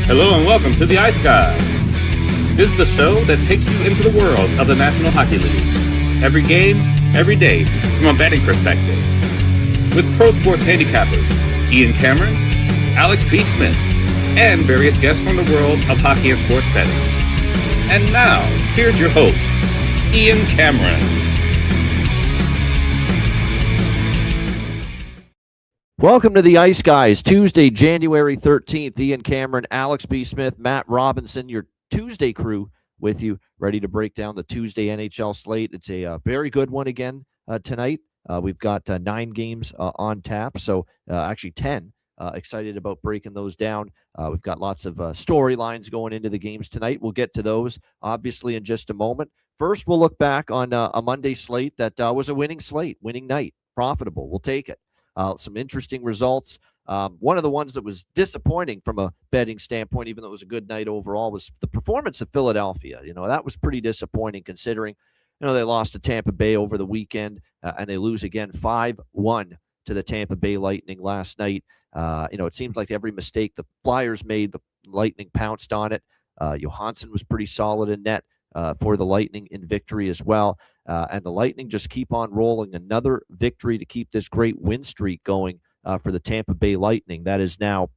Hello and welcome to the Ice Guys. This is the show that takes you into the world of the National Hockey League. Every game, every day, from a betting perspective. With pro sports handicappers, Ian Cameron, Alex B. Smith, and various guests from the world of hockey and sports betting. And now, here's your host, Ian Cameron. Welcome to the Ice Guys, Tuesday, January 13th. Ian Cameron, Alex B. Smith, Matt Robinson, your Tuesday crew with you, ready to break down the Tuesday NHL slate. It's a very good one again tonight. We've got 9 games on tap, so actually 10. Excited about breaking those down. We've got lots of storylines going into the games tonight. We'll get to those, obviously, in just a moment. First, we'll look back on a Monday slate that was a winning slate, winning night, profitable. We'll take it. Some interesting results. One of the ones that was disappointing from a betting standpoint, even though it was a good night overall, was the performance of Philadelphia. That was pretty disappointing considering, they lost to Tampa Bay over the weekend, and they lose again 5-1 to the Tampa Bay Lightning last night. It seems like every mistake the Flyers made, the Lightning pounced on it. Johansson was pretty solid in net for the Lightning in victory as well. And the Lightning just keep on rolling. Another victory to keep this great win streak going for the Tampa Bay Lightning. That is now,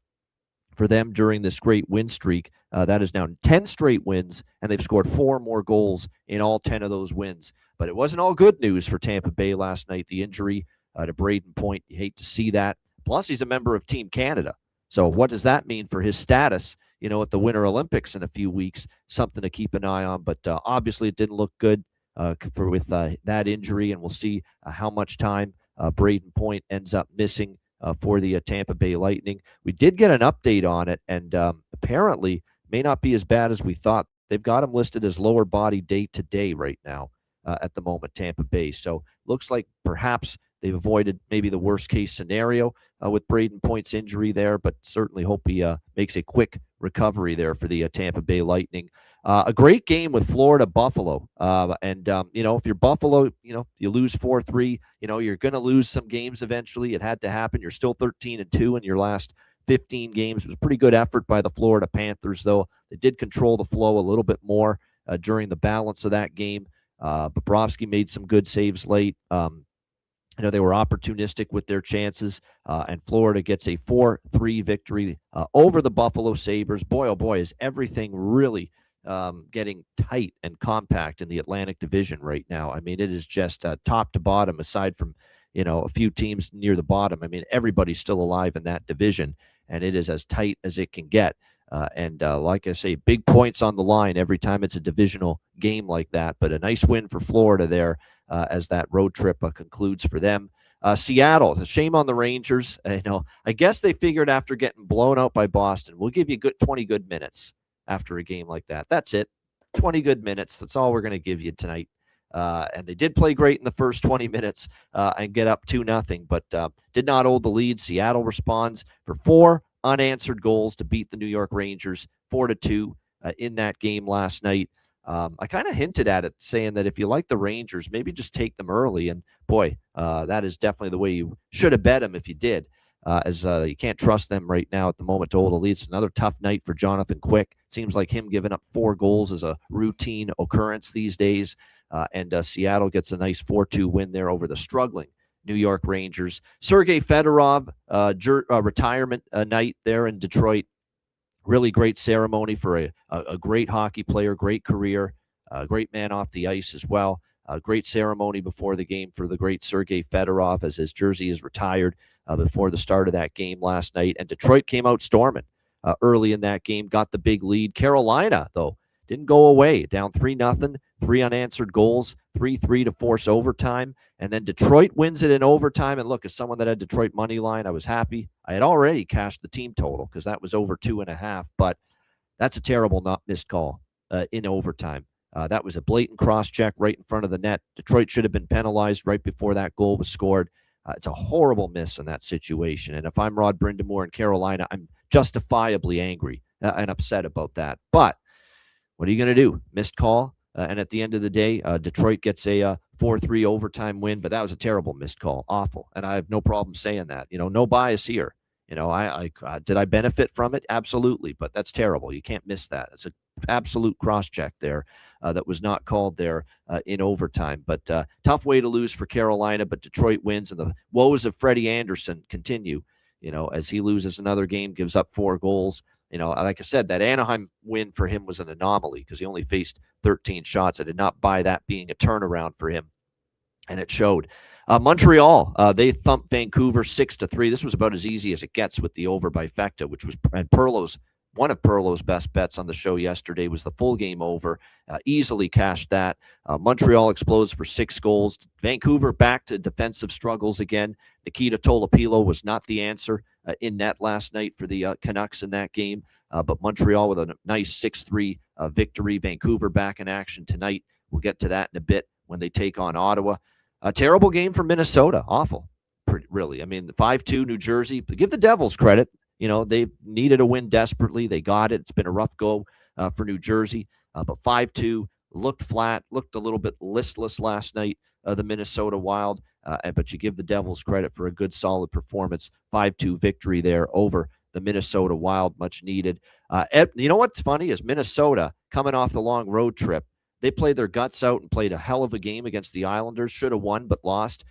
for them during this great win streak, that is now 10 straight wins, and they've scored 4 more goals in all 10 of those wins. But it wasn't all good news for Tampa Bay last night. The injury to Braden Point, you hate to see that. Plus, he's a member of Team Canada. So what does that mean for his status, at the Winter Olympics in a few weeks? Something to keep an eye on. But obviously, it didn't look good with that injury, and we'll see how much time Braden Point ends up missing for the Tampa Bay Lightning. We did get an update on it, and apparently may not be as bad as we thought. They've got him listed as lower body day-to-day right now at the moment, Tampa Bay. So looks like perhaps they've avoided maybe the worst-case scenario with Braden Point's injury there, but certainly hope he makes a quick recovery there for the Tampa Bay Lightning. A great game with Florida-Buffalo. If you're Buffalo, you lose 4-3, you're going to lose some games eventually. It had to happen. You're still 13-2 in your last 15 games. It was a pretty good effort by the Florida Panthers, though. They did control the flow a little bit more during the balance of that game. Bobrovsky made some good saves late. They were opportunistic with their chances, and Florida gets a 4-3 victory over the Buffalo Sabres. Boy, oh boy, is everything really getting tight and compact in the Atlantic Division right now. I mean, it is just top to bottom, aside from, a few teams near the bottom. I mean, everybody's still alive in that division, and it is as tight as it can get. Like I say, big points on the line every time it's a divisional game like that. But a nice win for Florida there as that road trip concludes for them. Seattle, a shame on the Rangers. I guess they figured after getting blown out by Boston, we'll give you 20 good minutes after a game like that. That's it. 20 good minutes. That's all we're going to give you tonight. And they did play great in the first 20 minutes and get up 2-0, but did not hold the lead. Seattle responds for 4 unanswered goals to beat the New York Rangers 4-2 in that game last night. I kind of hinted at it, saying that if you like the Rangers, maybe just take them early. And boy, that is definitely the way you should have bet them if you did, as you can't trust them right now at the moment to hold a lead. It's another tough night for Jonathan Quick. Seems like him giving up 4 goals is a routine occurrence these days. And Seattle gets a nice 4-2 win there over the struggling New York Rangers. Sergei Fedorov, retirement night there in Detroit. Really great ceremony for a great hockey player, great career, great man off the ice as well. Great ceremony before the game for the great Sergei Fedorov as his jersey is retired before the start of that game last night. And Detroit came out storming early in that game, got the big lead. Carolina, though, didn't go away, down 3-0, 3 unanswered goals, 3-3 to force overtime. And then Detroit wins it in overtime. And look, as someone that had Detroit money line, I was happy. I had already cashed the team total because that was over 2.5. But that's a terrible not missed call in overtime. That was a blatant cross-check right in front of the net. Detroit should have been penalized right before that goal was scored. It's a horrible miss in that situation. And if I'm Rod Brind'Amour in Carolina, I'm justifiably angry and upset about that. But what are you going to do? Missed call. And at the end of the day, Detroit gets a 4-3 overtime win. But that was a terrible missed call. Awful. And I have no problem saying that. No bias here. Did I benefit from it? Absolutely, but that's terrible. You can't miss that. It's an absolute cross check there that was not called there in overtime. But tough way to lose for Carolina, but Detroit wins, and the woes of Freddie Anderson continue. As he loses another game, gives up 4 goals. Like I said, that Anaheim win for him was an anomaly because he only faced 13 shots. I did not buy that being a turnaround for him, and it showed. Montreal, they thumped Vancouver 6-3. This was about as easy as it gets with the over by Fecta, which was one of Perlo's best bets on the show yesterday was the full game over. Easily cashed that. Montreal explodes for 6 goals. Vancouver back to defensive struggles again. Nikita Tolopilo was not the answer in net last night for the Canucks in that game. But Montreal with a nice 6-3 victory. Vancouver back in action tonight. We'll get to that in a bit when they take on Ottawa. A terrible game for Minnesota. Awful, really. I mean, the 5-2 New Jersey. Give the Devils credit. They needed a win desperately. They got it. It's been a rough go for New Jersey. But 5-2 looked flat, looked a little bit listless last night, the Minnesota Wild. But you give the Devils credit for a good, solid performance. 5-2 victory there over the Minnesota Wild, much needed. You know what's funny is Minnesota, coming off the long road trip, they played their guts out and played a hell of a game against the Islanders. Should have won, but lost.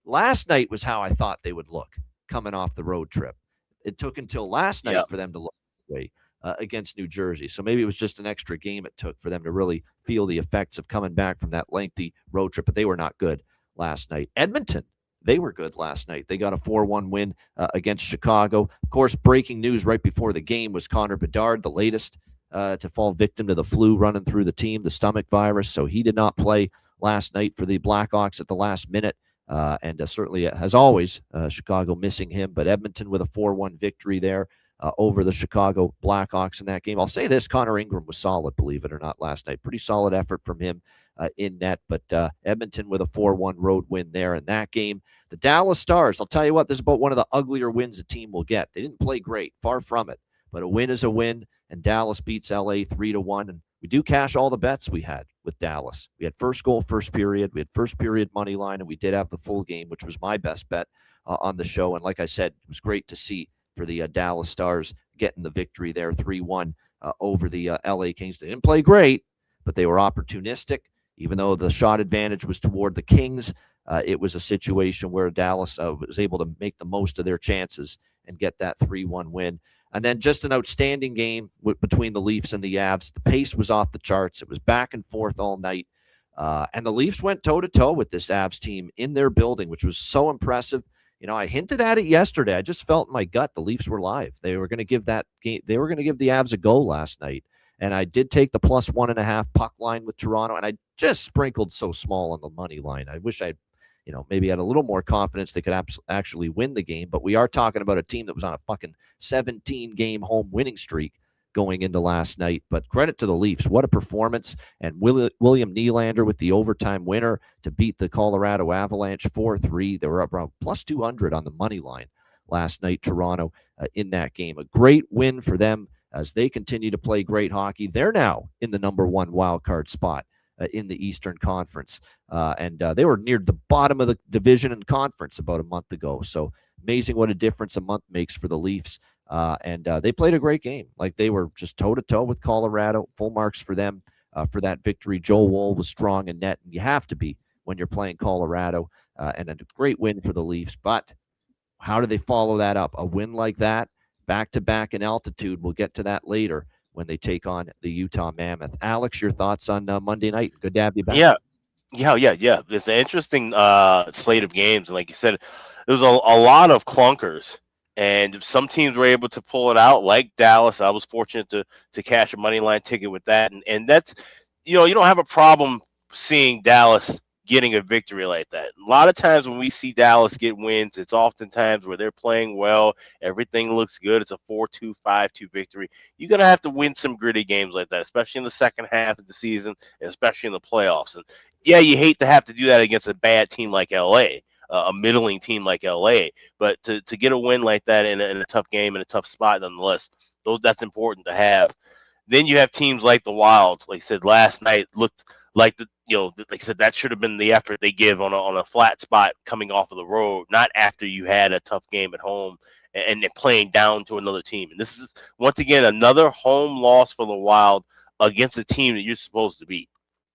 Last night was how I thought they would look coming off the road trip. It took until last night for them to look that way against New Jersey. So maybe it was just an extra game it took for them to really feel the effects of coming back from that lengthy road trip. But they were not good last night. Edmonton, they were good last night. They got a 4-1 win against Chicago. Of course, breaking news right before the game was Connor Bedard, the latest to fall victim to the flu running through the team, the stomach virus. So he did not play last night for the Blackhawks at the last minute. And certainly, as always, Chicago missing him. But Edmonton with a 4-1 victory there over the Chicago Blackhawks in that game. I'll say this, Connor Ingram was solid, believe it or not, last night. Pretty solid effort from him in net. But Edmonton with a 4-1 road win there in that game. The Dallas Stars, I'll tell you what, this is about one of the uglier wins a team will get. They didn't play great, far from it. But a win is a win, and Dallas beats LA 3-1. And we do cash all the bets we had with Dallas. We had first goal, first period. We had first period money line, and we did have the full game, which was my best bet on the show. And like I said, it was great to see for the Dallas Stars getting the victory there, 3-1 over the LA Kings. They didn't play great, but they were opportunistic. Even though the shot advantage was toward the Kings, it was a situation where Dallas was able to make the most of their chances and get that 3-1 win. And then just an outstanding game between the Leafs and the Avs. The pace was off the charts. It was back and forth all night. And the Leafs went toe-to-toe with this Avs team in their building, which was so impressive. I hinted at it yesterday. I just felt in my gut the Leafs were live. They were going to give that game. They were going to give the Avs a go last night. And I did take the plus 1.5 puck line with Toronto, and I just sprinkled so small on the money line. I wish I'd maybe had a little more confidence they could actually win the game. But we are talking about a team that was on a fucking 17-game home winning streak going into last night. But credit to the Leafs. What a performance. And William Nylander with the overtime winner to beat the Colorado Avalanche 4-3. They were up around plus 200 on the money line last night, Toronto, in that game. A great win for them as they continue to play great hockey. They're now in the number 1 wild card spot in the Eastern Conference. And they were near the bottom of the division and conference about a month ago. So amazing what a difference a month makes for the Leafs. And they played a great game. Like they were just toe-to-toe with Colorado. Full marks for them for that victory. Joel Woll was strong in net, and you have to be when you're playing Colorado. And a great win for the Leafs. But how do they follow that up? A win like that, back-to-back in altitude. We'll get to that later when they take on the Utah Mammoth. Alex, your thoughts on Monday night? Good to have you back. Yeah. It's an interesting slate of games. And like you said, there was a lot of clunkers. And some teams were able to pull it out, like Dallas. I was fortunate to cash a money line ticket with that. And that's, you don't have a problem seeing Dallas getting a victory like that. A lot of times when we see Dallas get wins, it's oftentimes where they're playing well, everything looks good, it's a 4-2, 5-2 victory. You're going to have to win some gritty games like that, especially in the second half of the season, and especially in the playoffs. And yeah, you hate to have to do that against a bad team like LA, a middling team like LA, but to get a win like that in a tough game, in a tough spot nonetheless, that's important to have. Then you have teams like the Wild, like I said, last night looked like like I said, that should have been the effort they give on a flat spot coming off of the road, not after you had a tough game at home and they're playing down to another team. And this is once again another home loss for the Wild against a team that you're supposed to beat,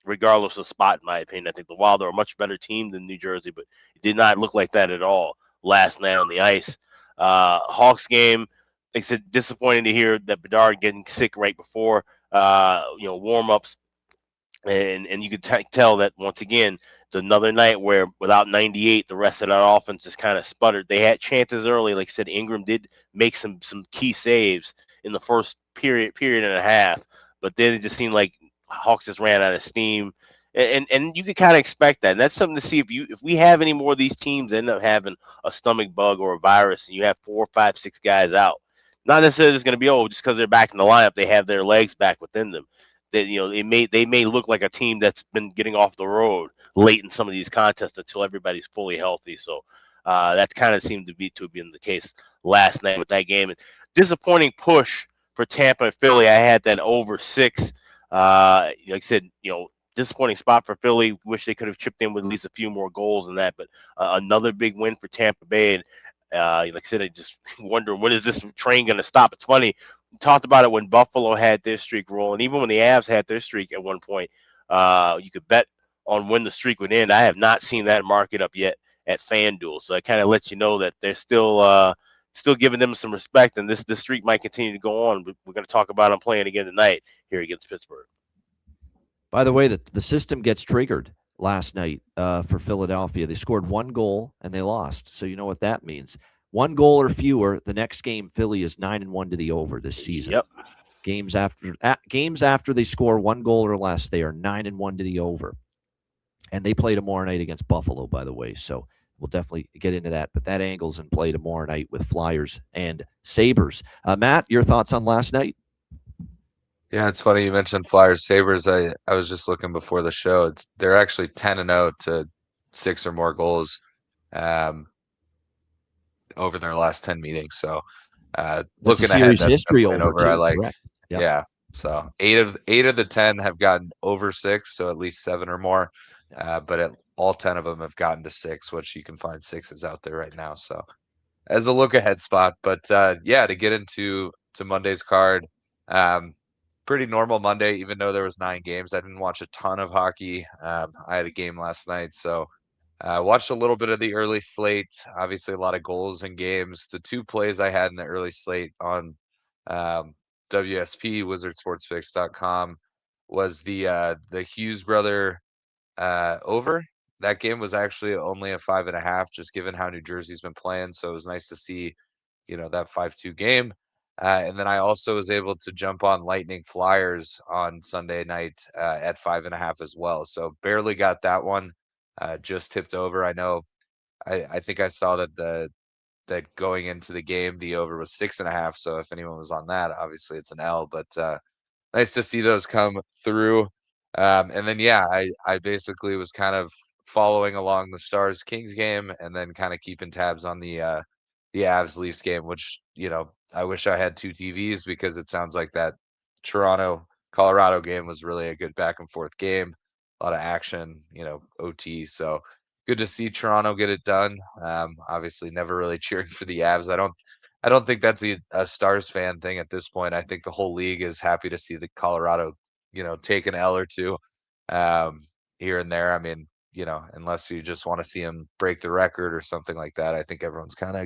regardless of spot. In my opinion, I think the Wild are a much better team than New Jersey, but it did not look like that at all last night on the ice. Hawks game, like I said, disappointing to hear that Bedard getting sick right before warm ups, and you could tell that once again it's another night where without 98 the rest of that offense just kind of sputtered. They had chances early, like I said, Ingram did make some key saves in the first period and a half, but then it just seemed like Hawks just ran out of steam. And you could kind of expect that. And that's something to see if we have any more of these teams that end up having a stomach bug or a virus, and you have 4, 5, 6 guys out. Not necessarily it's going to be just because they're back in the lineup, they have their legs back within them. That they may look like a team that's been getting off the road late in some of these contests until everybody's fully healthy. So that kind of seemed to be the case last night with that game. And disappointing push for Tampa and Philly. I had that over 6. Like I said, disappointing spot for Philly. Wish they could have chipped in with at least a few more goals than that. But another big win for Tampa Bay. And like I said, I just wonder when is this train going to stop. It's funny. We talked about it when Buffalo had their streak rolling, even when the Avs had their streak at one point. You could bet on when the streak would end. I have not seen that market up yet at FanDuel, so it kind of lets you know that they're still giving them some respect, and this streak might continue to go on. We're going to talk about them playing again tonight here against Pittsburgh. By the way, the system gets triggered last night for Philadelphia. They scored 1 goal and they lost. So you know what that means. 1 goal or fewer. The next game, Philly is 9-1 to the over this season. Yep. Games after they score 1 goal or less, they are 9-1 to the over. And they play tomorrow night against Buffalo, by the way. So we'll definitely get into that. But that angle's in play tomorrow night with Flyers and Sabres. Matt, your thoughts on last night? Yeah, it's funny you mentioned Flyers Sabres. I was just looking before the show. They're actually 10-0 to 6 or more goals over their last 10 meetings. So looking ahead, that's history over. Too, I like. correct. Yep. Yeah. So 8 of the 10 have gotten over 6, so at least 7 or more. But all 10 of them have gotten to 6, which you can find 6s out there right now. So as a look ahead spot, but to get into Monday's card. Pretty normal Monday, even though there was 9 games. I didn't watch a ton of hockey. I had a game last night, so watched a little bit of the early slate. Obviously, a lot of goals and games. The 2 plays I had in the early slate on WSP, WizardSportsPicks.com, was the Hughes brother over. That game was actually only a 5.5, just given how New Jersey's been playing. So it was nice to see, that 5-2 game. And then I also was able to jump on Lightning Flyers on Sunday night at 5.5 as well. So barely got that one, just tipped over. I know, I think I saw that going into the game, the over was 6.5. So if anyone was on that, obviously it's an L. But nice to see those come through. And then I basically was kind of following along the Stars Kings game, and then kind of keeping tabs on the Avs Leafs game, which I wish I had 2 TVs because it sounds like that Toronto Colorado game was really a good back and forth game, a lot of action, OT. So good to see Toronto get it done. Obviously, never really cheering for the Avs. I don't think that's a Stars fan thing at this point. I think the whole league is happy to see the Colorado, take an L or 2 here and there. I mean, unless you just want to see them break the record or something like that. I think everyone's kind of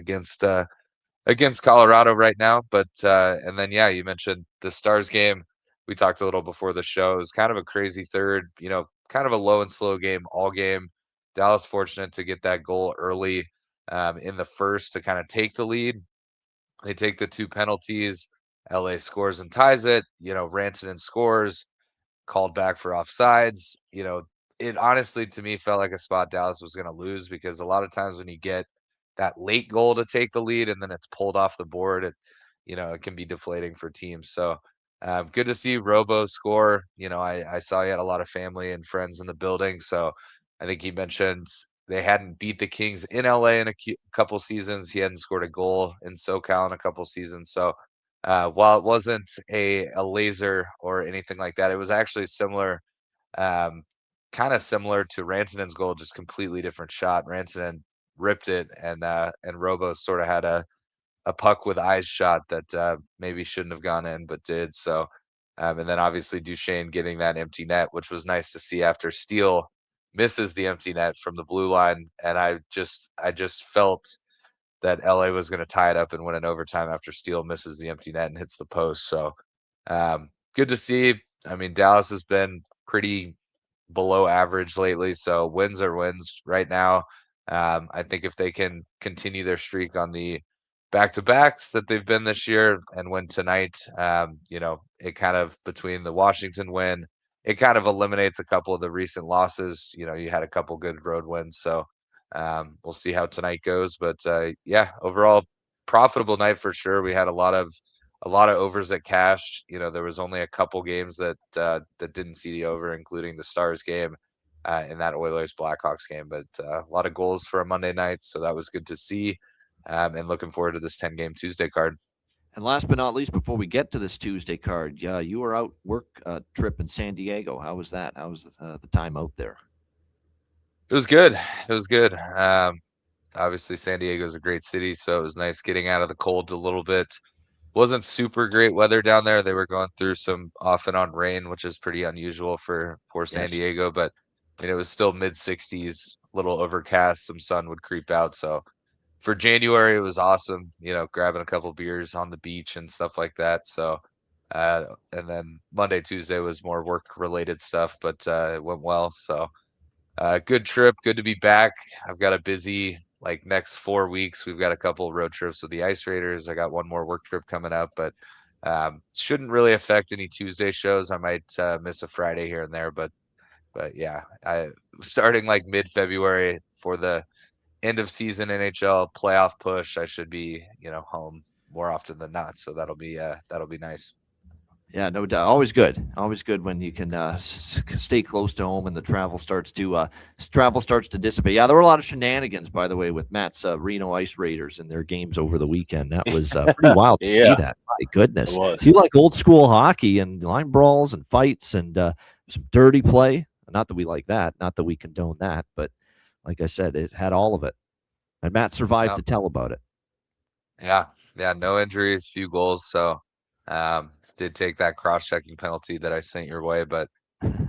against Colorado right now. But and then you mentioned the Stars game. We talked a little before the show. It was kind of a crazy third, kind of a low and slow game all game. Dallas fortunate to get that goal early in the first to kind of take the lead. They take the 2 penalties. LA scores and ties it. Rantanen scores, called back for offsides. It honestly to me felt like a spot Dallas was going to lose, because a lot of times when you get that late goal to take the lead and then it's pulled off the board, it can be deflating for teams. So good to see Robo score. I saw he had a lot of family and friends in the building. So I think he mentioned they hadn't beat the Kings in LA in a couple seasons. He hadn't scored a goal in SoCal in a couple seasons. So while it wasn't a laser or anything like that, it was actually similar, kind of similar to Rantanen's goal, just completely different shot. Rantanen ripped it, and Robo sort of had a a puck with eyes shot that maybe shouldn't have gone in, but did. So, and then obviously Duchesne getting that empty net, which was nice to see after Steele misses the empty net from the blue line. And I just felt that LA was going to tie it up and win in overtime after Steele misses the empty net and hits the post. So, good to see. I mean, Dallas has been pretty below average lately, so wins are wins right now. I think if they can continue their streak on the back-to-backs that they've been this year and win tonight, it kind of, between the Washington win, it kind of eliminates a couple of the recent losses. You had a couple good road wins, so we'll see how tonight goes. But yeah, overall profitable night for sure. We had a lot of overs that cashed. There was only a couple games that didn't see the over, including the Stars game in that Oilers Blackhawks game. But a lot of goals for a Monday night, so that was good to see. And looking forward to this 10-game Tuesday card. And last but not least, before we get to this Tuesday card, you were out work trip in San Diego. How was that? How was the time out there? It was good. It was good. Obviously, San Diego is a great city, so it was nice getting out of the cold a little bit. Wasn't super great weather down there. They were going through some off and on rain, which is pretty unusual for San Diego, but it was still mid 60s, a little overcast, some sun would creep out. So for January, it was awesome, grabbing a couple beers on the beach and stuff like that. So, and then Monday, Tuesday was more work related stuff, but it went well. So, good trip. Good to be back. I've got a busy next 4 weeks. We've got a couple road trips with the Ice Raiders. I got one more work trip coming up, but shouldn't really affect any Tuesday shows. I might miss a Friday here and there, but yeah, I starting mid-February for the end of season NHL playoff push. I should be home more often than not, so that'll be nice. Yeah, no doubt. Always good. Always good when you can stay close to home and the travel starts to dissipate. Yeah, there were a lot of shenanigans, by the way, with Matt's Reno Ice Raiders and their games over the weekend. That was pretty wild to see that. My goodness. If you like old school hockey and line brawls and fights and some dirty play, not that we like that, not that we condone that, but like I said, it had all of it. And Matt survived to tell about it. Yeah, no injuries, few goals, so did take that cross-checking penalty that I sent your way, but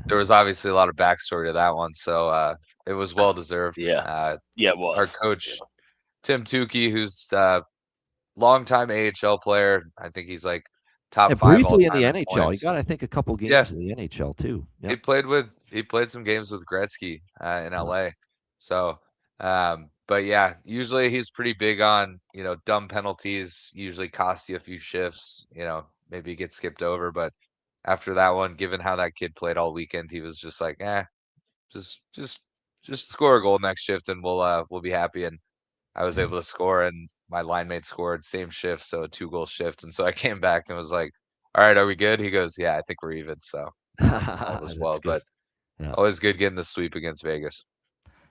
there was obviously a lot of backstory to that one, so it was well deserved. Yeah, it was. Our coach Tim Tukey, who's a longtime AHL player, I think he's top 5 briefly in the NHL. Points. He got, I think, a couple games in the NHL too. Yep. He played some games with Gretzky in LA. So, but yeah, usually he's pretty big on dumb penalties. Usually cost you a few shifts. Maybe get skipped over. But after that one, given how that kid played all weekend, he was just like, just score a goal next shift and we'll be happy. And I was able to score, and my line mate scored same shift, so a 2-goal shift. And so I came back and was like, all right, are we good? He goes, yeah, I think we're even. So all was well, good. But always good getting the sweep against Vegas.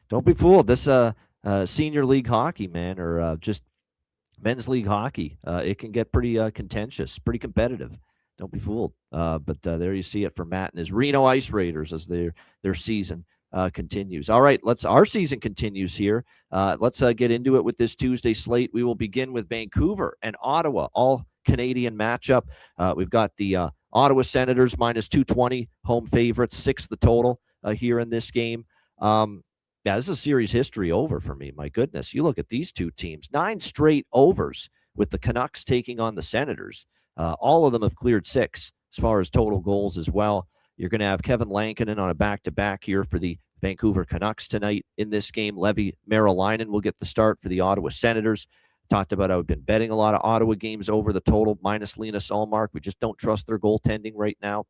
Don't be fooled. This senior league hockey, man, or just men's league hockey, it can get pretty contentious, pretty competitive. Don't be fooled. But there you see it for Matt and his Reno Ice Raiders as their season continues. All right, our season continues here. Let's get into it with this Tuesday slate. We will begin with Vancouver and Ottawa, all Canadian matchup. We've got the Ottawa Senators -220 home favorites, 6 the total here in this game. Yeah, this is series history over for me. My goodness, you look at these two teams, 9 straight overs with the Canucks taking on the Senators. All of them have cleared 6 as far as total goals as well. You're going to have Kevin Lankinen on a back-to-back here for the Vancouver Canucks tonight in this game. Levi Merrilainen will get the start for the Ottawa Senators. Talked about I've been betting a lot of Ottawa games over the total minus Linus Ullmark. We just don't trust their goaltending right now.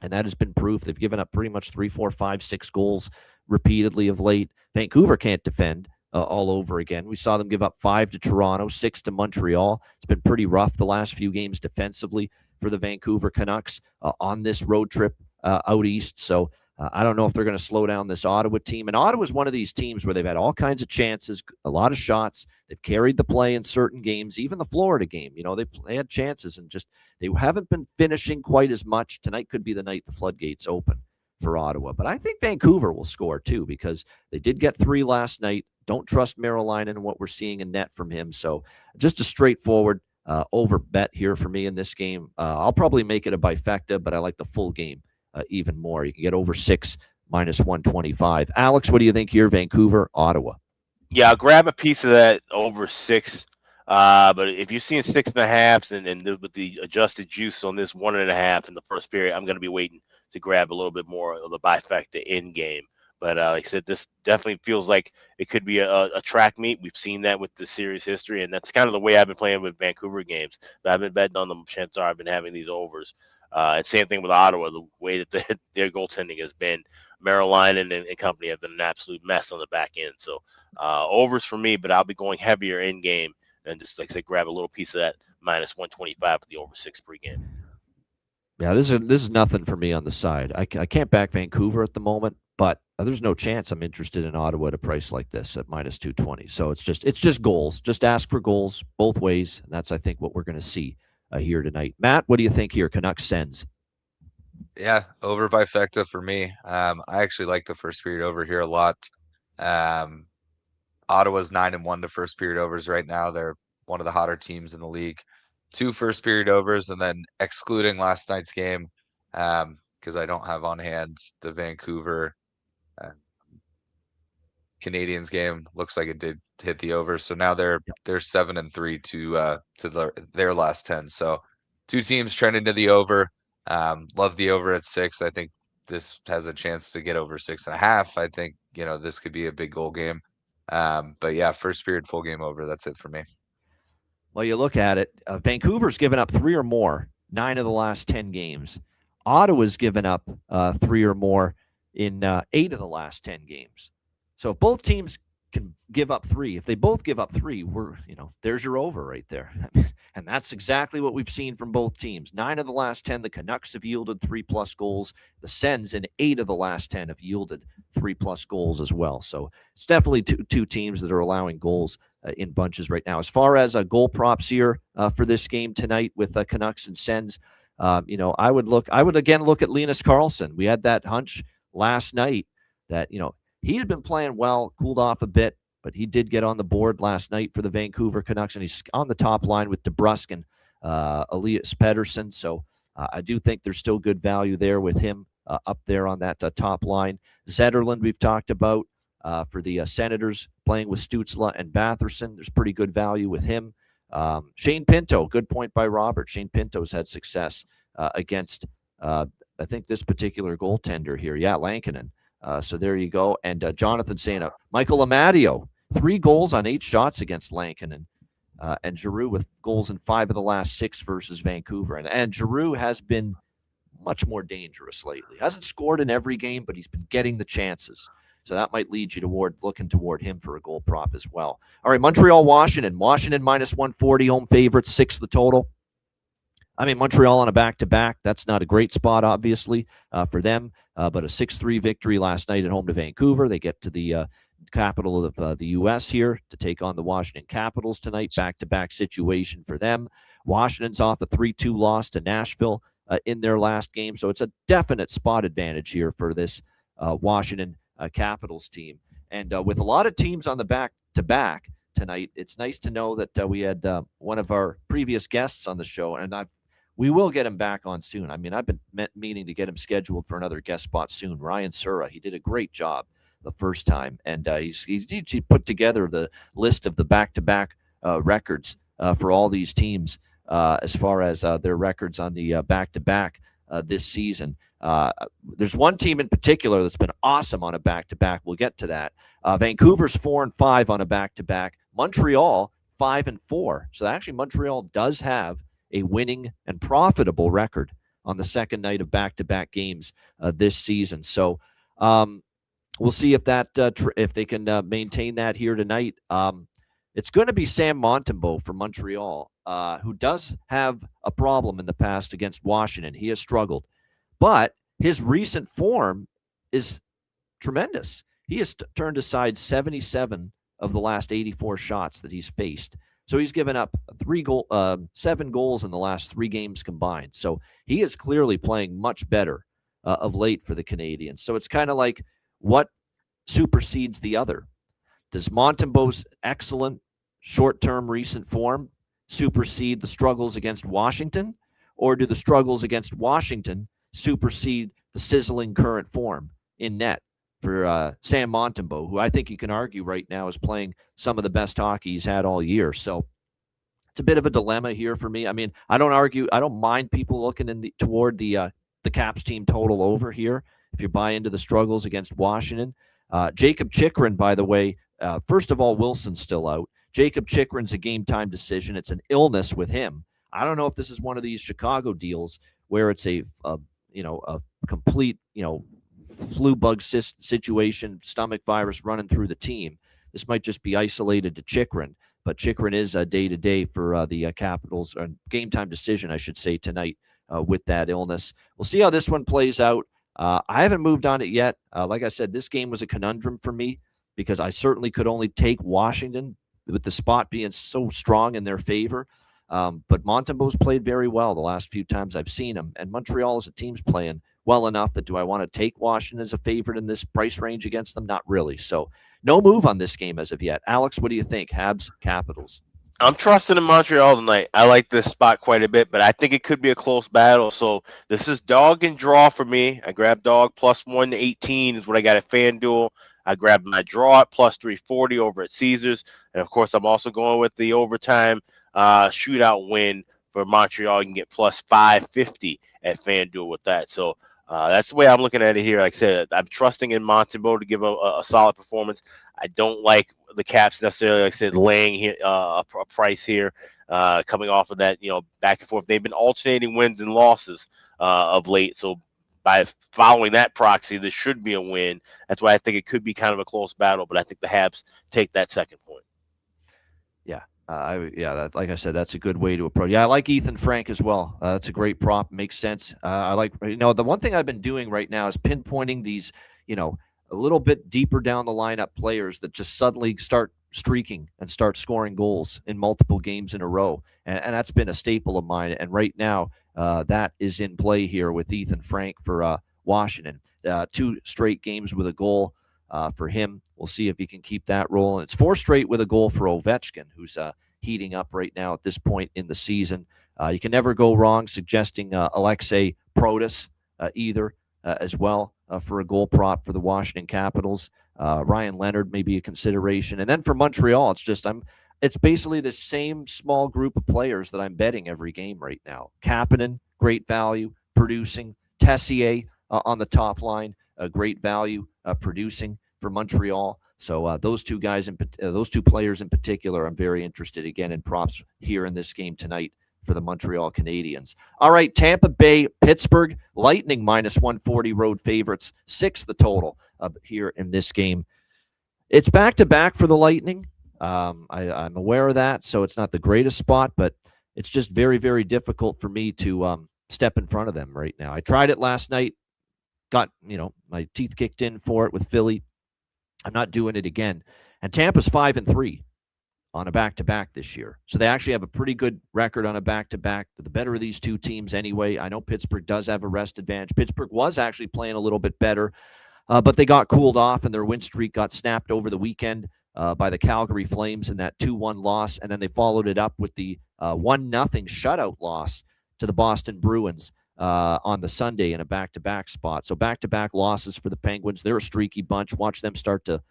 And that has been proof. They've given up pretty much 3, 4, 5, 6 goals repeatedly of late. Vancouver can't defend all over again. We saw them give up 5 to Toronto, 6 to Montreal. It's been pretty rough the last few games defensively for the Vancouver Canucks on this road trip out east. So I don't know if they're going to slow down this Ottawa team. And Ottawa is one of these teams where they've had all kinds of chances, a lot of shots. They've carried the play in certain games, even the Florida game. They had chances and just they haven't been finishing quite as much. Tonight could be the night the floodgates open for Ottawa. But I think Vancouver will score too because they did get 3 last night. don't trust Merrill and what we're seeing in net from him. So just a straightforward over bet here for me in this game. I'll probably make it a bifecta, but I like the full game even more. You can get over 6 minus 125. Alex, what do you think here? Vancouver, Ottawa. Yeah, I'll grab a piece of that over 6. But if you're seeing 6.5 and with the adjusted juice on this 1.5 in the first period, I'm going to be waiting to grab a little bit more of the bifecta in game. But like I said, this definitely feels like it could be a track meet. We've seen that with the series history, and that's kind of the way I've been playing with Vancouver games. But I've been betting on them. Chances are I've been having these overs. And same thing with Ottawa. The way that their goaltending has been, Merrill and company have been an absolute mess on the back end. So overs for me, but I'll be going heavier in game and just like I said, grab a little piece of that minus 125 with the over 6 pregame. Yeah, this is nothing for me on the side. I can't back Vancouver at the moment, but there's no chance I'm interested in Ottawa at a price like this at minus 220. So it's just goals. Just ask for goals both ways, and that's I think what we're going to see here tonight. Matt, what do you think here? Canucks Sens. Yeah, over bifecta for me. I actually like the first period over here a lot. Ottawa's 9-1 to first period overs right now. They're one of the hotter teams in the league. 2 first period overs, and then excluding last night's game, because I don't have on hand the Vancouver Canadiens game. Looks like it did hit the over. So now they're 7-3 to their last 10. So 2 teams trending to the over. Love the over at 6. I think this has a chance to get over 6.5. I think, this could be a big goal game. But yeah, first period, full game over. That's it for me. Well, you look at it, Vancouver's given up 3 or more 9 of the last 10 games. Ottawa's given up 3 or more in 8 of the last 10 games. So if both teams can give up 3, if they both give up 3, there's your over right there. And that's exactly what we've seen from both teams. 9 of the last 10, the Canucks have yielded 3+ goals. The Sens in 8 of the last 10 have yielded 3+ goals as well. So it's definitely two teams that are allowing goals in bunches right now. As far as goal props here for this game tonight with Canucks and Sens, I would again look at Linus Karlsson. We had that hunch last night that, he had been playing well, cooled off a bit, but he did get on the board last night for the Vancouver Canucks, and he's on the top line with DeBrusk and Elias Pettersson. So I do think there's still good value there with him up there on that top line. Zetterlund, we've talked about for the Senators, playing with Stützle and Batherson. There's pretty good value with him. Shane Pinto, good point by Robert. Shane Pinto's had success against, I think, this particular goaltender here. Yeah, Lankinen. So there you go. And Jonathan saying, Michael Amadio, 3 goals on 8 shots against Lankinen. And Giroux with goals in 5 of the last 6 versus Vancouver. And Giroux has been much more dangerous lately. Hasn't scored in every game, but he's been getting the chances. So that might lead you toward looking toward him for a goal prop as well. All right, Montreal, Washington. Washington minus 140, home favorite, 6 the total. I mean, Montreal on a back-to-back. That's not a great spot, obviously, for them. But a 6-3 victory last night at home to Vancouver. They get to the capital of the U.S. here to take on the Washington Capitals tonight. Back-to-back situation for them. Washington's off a 3-2 loss to Nashville in their last game. So it's a definite spot advantage here for this Washington Capitals team. And with a lot of teams on the back-to-back tonight, it's nice to know that we had one of our previous guests on the show, and we will get him back on soon. I mean, I've been meaning to get him scheduled for another guest spot soon. Ryan Sura, he did a great job the first time, and he put together the list of the back-to-back records for all these teams as far as their records on the back-to-back this season. There's one team in particular that's been awesome on a back-to-back. We'll get to that. Vancouver's 4-5 on a back-to-back. Montreal 5-4. So actually, Montreal does have a winning and profitable record on the second night of back-to-back games this season. So we'll see if that if they can maintain that here tonight. It's going to be Sam Montembeault for Montreal, who does have a problem in the past against Washington. He has struggled, but his recent form is tremendous. He has turned aside 77 of the last 84 shots that he's faced. So he's given up 7 goals in the last 3 games combined. So he is clearly playing much better of late for the Canadiens. So it's kind of like what supersedes the other. Does Montembeau's excellent short-term recent form supersede the struggles against Washington, or do the struggles against Washington supersede the sizzling current form in net for Sam Montembeau, who I think you can argue right now is playing some of the best hockey he's had all year? So it's a bit of a dilemma here for me. I mean, I don't mind people looking toward the Caps team total over here if you buy into the struggles against Washington. Jacob Chychrun, by the way, first of all, Wilson's still out. Jacob Chychrun's a game-time decision. It's an illness with him. I don't know if this is one of these Chicago deals where it's a complete, flu bug situation, stomach virus running through the team. This might just be isolated to Chychrun, but Chychrun is a day-to-day for the Capitals, or game-time decision, I should say, tonight with that illness. We'll see how this one plays out. I haven't moved on it yet. Like I said, this game was a conundrum for me because I certainly could only take Washington with the spot being so strong in their favor. But Montembeau's played very well the last few times I've seen him. And Montreal as a team's playing well enough that do I want to take Washington as a favorite in this price range against them? Not really. So no move on this game as of yet. Alex, what do you think? Habs, Capitals. I'm trusting in Montreal tonight. I like this spot quite a bit, but I think it could be a close battle. So this is dog and draw for me. I grabbed dog plus 118 is what I got at FanDuel. I grabbed my draw at plus 340 over at Caesars. And, of course, I'm also going with the overtime shootout win for Montreal. You can get plus 550 at FanDuel with that. So that's the way I'm looking at it here. Like I said, I'm trusting in Montembeau to give a solid performance. I don't like the Caps necessarily, like I said, laying here, a price here coming off of that, back and forth. They've been alternating wins and losses of late. So by following that proxy, this should be a win. That's why I think it could be kind of a close battle, but I think the Habs take that second point. Yeah. Like I said, that's a good way to approach. Yeah, I like Ethan Frank as well. That's a great prop. Makes sense. I like, the one thing I've been doing right now is pinpointing these, a little bit deeper down the lineup players that just suddenly start streaking and start scoring goals in multiple games in a row. And that's been a staple of mine. And right now, that is in play here with Ethan Frank for Washington. 2 straight games with a goal for him. We'll see if he can keep that rolling. It's 4 straight with a goal for Ovechkin, who's heating up right now at this point in the season. You can never go wrong suggesting Alexei Protas either as well for a goal prop for the Washington Capitals. Ryan Leonard may be a consideration. And then for Montreal, it's basically the same small group of players that I'm betting every game right now. Kapanen, great value, producing. Tessier on the top line, great value, producing for Montreal. So those two players in particular, I'm very interested again in props here in this game tonight for the Montreal Canadiens. All right, Tampa Bay, Pittsburgh, Lightning minus 140 road favorites, 6 the total here in this game. It's back-to-back for the Lightning. I'm aware of that, so it's not the greatest spot, but it's just very, very difficult for me to step in front of them right now. I tried it last night, got my teeth kicked in for it with Philly. I'm not doing it again. And Tampa's 5-3 on a back-to-back this year. So they actually have a pretty good record on a back-to-back. The better of these two teams anyway. I know Pittsburgh does have a rest advantage. Pittsburgh was actually playing a little bit better, but they got cooled off, and their win streak got snapped over the weekend by the Calgary Flames in that 2-1 loss, and then they followed it up with the 1-0 shutout loss to the Boston Bruins on the Sunday in a back-to-back spot. So back-to-back losses for the Penguins. They're a streaky bunch. Watch them start to,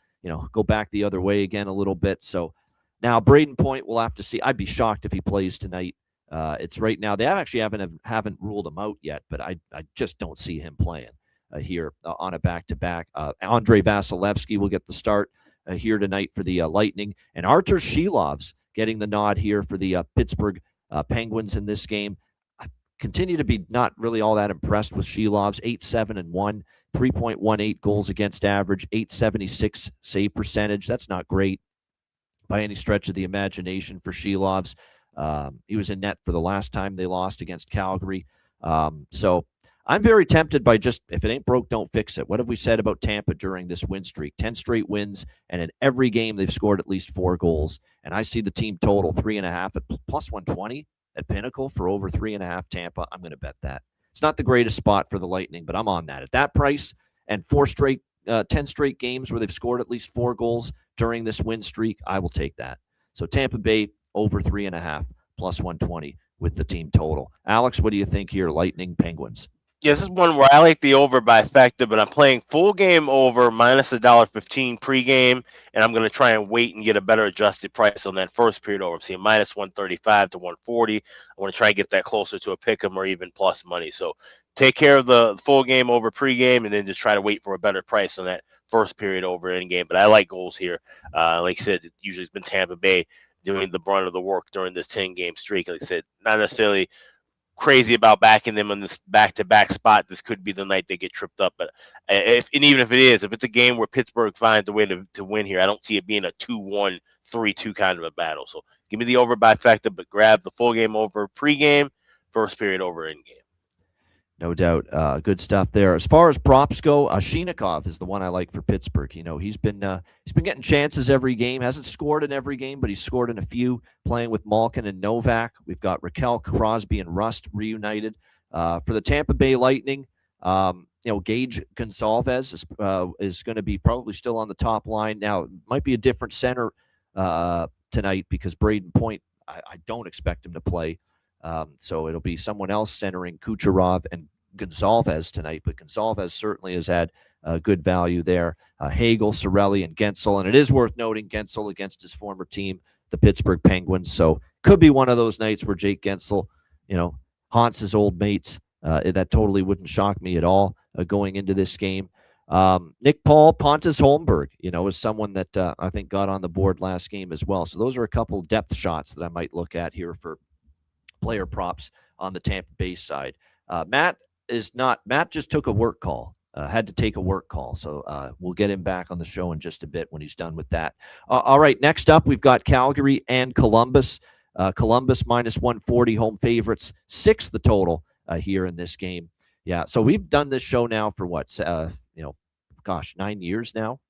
go back the other way again a little bit. So now Braden Point, we'll have to see. I'd be shocked if he plays tonight. It's right now. They haven't ruled him out yet, but I just don't see him playing here on a back-to-back. Andrei Vasilevsky will get the start here tonight for the Lightning. And Artur Shilov's getting the nod here for the Pittsburgh Penguins in this game. I continue to be not really all that impressed with Shilov's 8-7-1, 3.18 goals against average, 876 save percentage. That's not great by any stretch of the imagination for Shilov's. He was in net for the last time they lost against Calgary. So I'm very tempted by just, if it ain't broke, don't fix it. What have we said about Tampa during this win streak? 10 straight wins, and in every game they've scored at least 4 goals. And I see the team total 3.5 at plus 120 at Pinnacle for over 3.5 Tampa. I'm going to bet that. It's not the greatest spot for the Lightning, but I'm on that. At that price and 10 straight games where they've scored at least 4 goals during this win streak, I will take that. So Tampa Bay over 3.5 plus 120 with the team total. Alex, what do you think here? Lightning Penguins. Yeah, this is one where I like the over by factor, but I'm playing full game over minus $1.15 pregame, and I'm going to try and wait and get a better adjusted price on that first period over. I'm seeing minus 135 to 140. I want to try and get that closer to a pick 'em or even plus money. So take care of the full game over pregame, and then just try to wait for a better price on that first period over in game. But I like goals here. Like I said, it usually has been Tampa Bay doing the brunt of the work during this 10-game streak. Like I said, not necessarily crazy about backing them on this back-to-back spot. This could be the night they get tripped up. But even if it is, if it's a game where Pittsburgh finds a way to win here, I don't see it being a 2-1, 3-2 kind of a battle. So give me the over by factor, but grab the full game over pregame, first period over in game. No doubt. Good stuff there. As far as props go, Shinikov is the one I like for Pittsburgh. He's been getting chances every game. Hasn't scored in every game, but he's scored in a few, playing with Malkin and Novak. We've got Raquel, Crosby, and Rust reunited. For the Tampa Bay Lightning, Gage Gonsalves is going to be probably still on the top line. Now, it might be a different center tonight because Braden Point, I don't expect him to play. So it'll be someone else centering Kucherov and Gonsalves tonight, but Gonsalves certainly has had good value there. Hagel, Cirelli, and Gensel, and it is worth noting Gensel against his former team, the Pittsburgh Penguins. So could be one of those nights where Jake Gensel, haunts his old mates. That totally wouldn't shock me at all going into this game. Nick Paul, Pontus Holmberg, is someone that I think got on the board last game as well. So those are a couple depth shots that I might look at here for player props on the Tampa Bay side. Matt just took a work call, had to take a work call. So we'll get him back on the show in just a bit when he's done with that. All right, next up, we've got Calgary and Columbus. Columbus minus 140 home favorites, 6 the total here in this game. Yeah, so we've done this show now for 9 years now.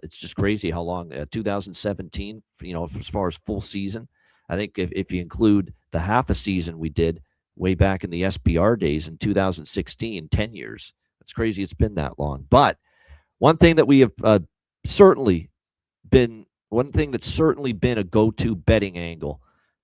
It's just crazy how long, 2017, as far as full season. I think if you include the half a season we did way back in the SBR days in 2016, 10 years. That's crazy it's been that long. But one thing that we have certainly been a go-to betting angle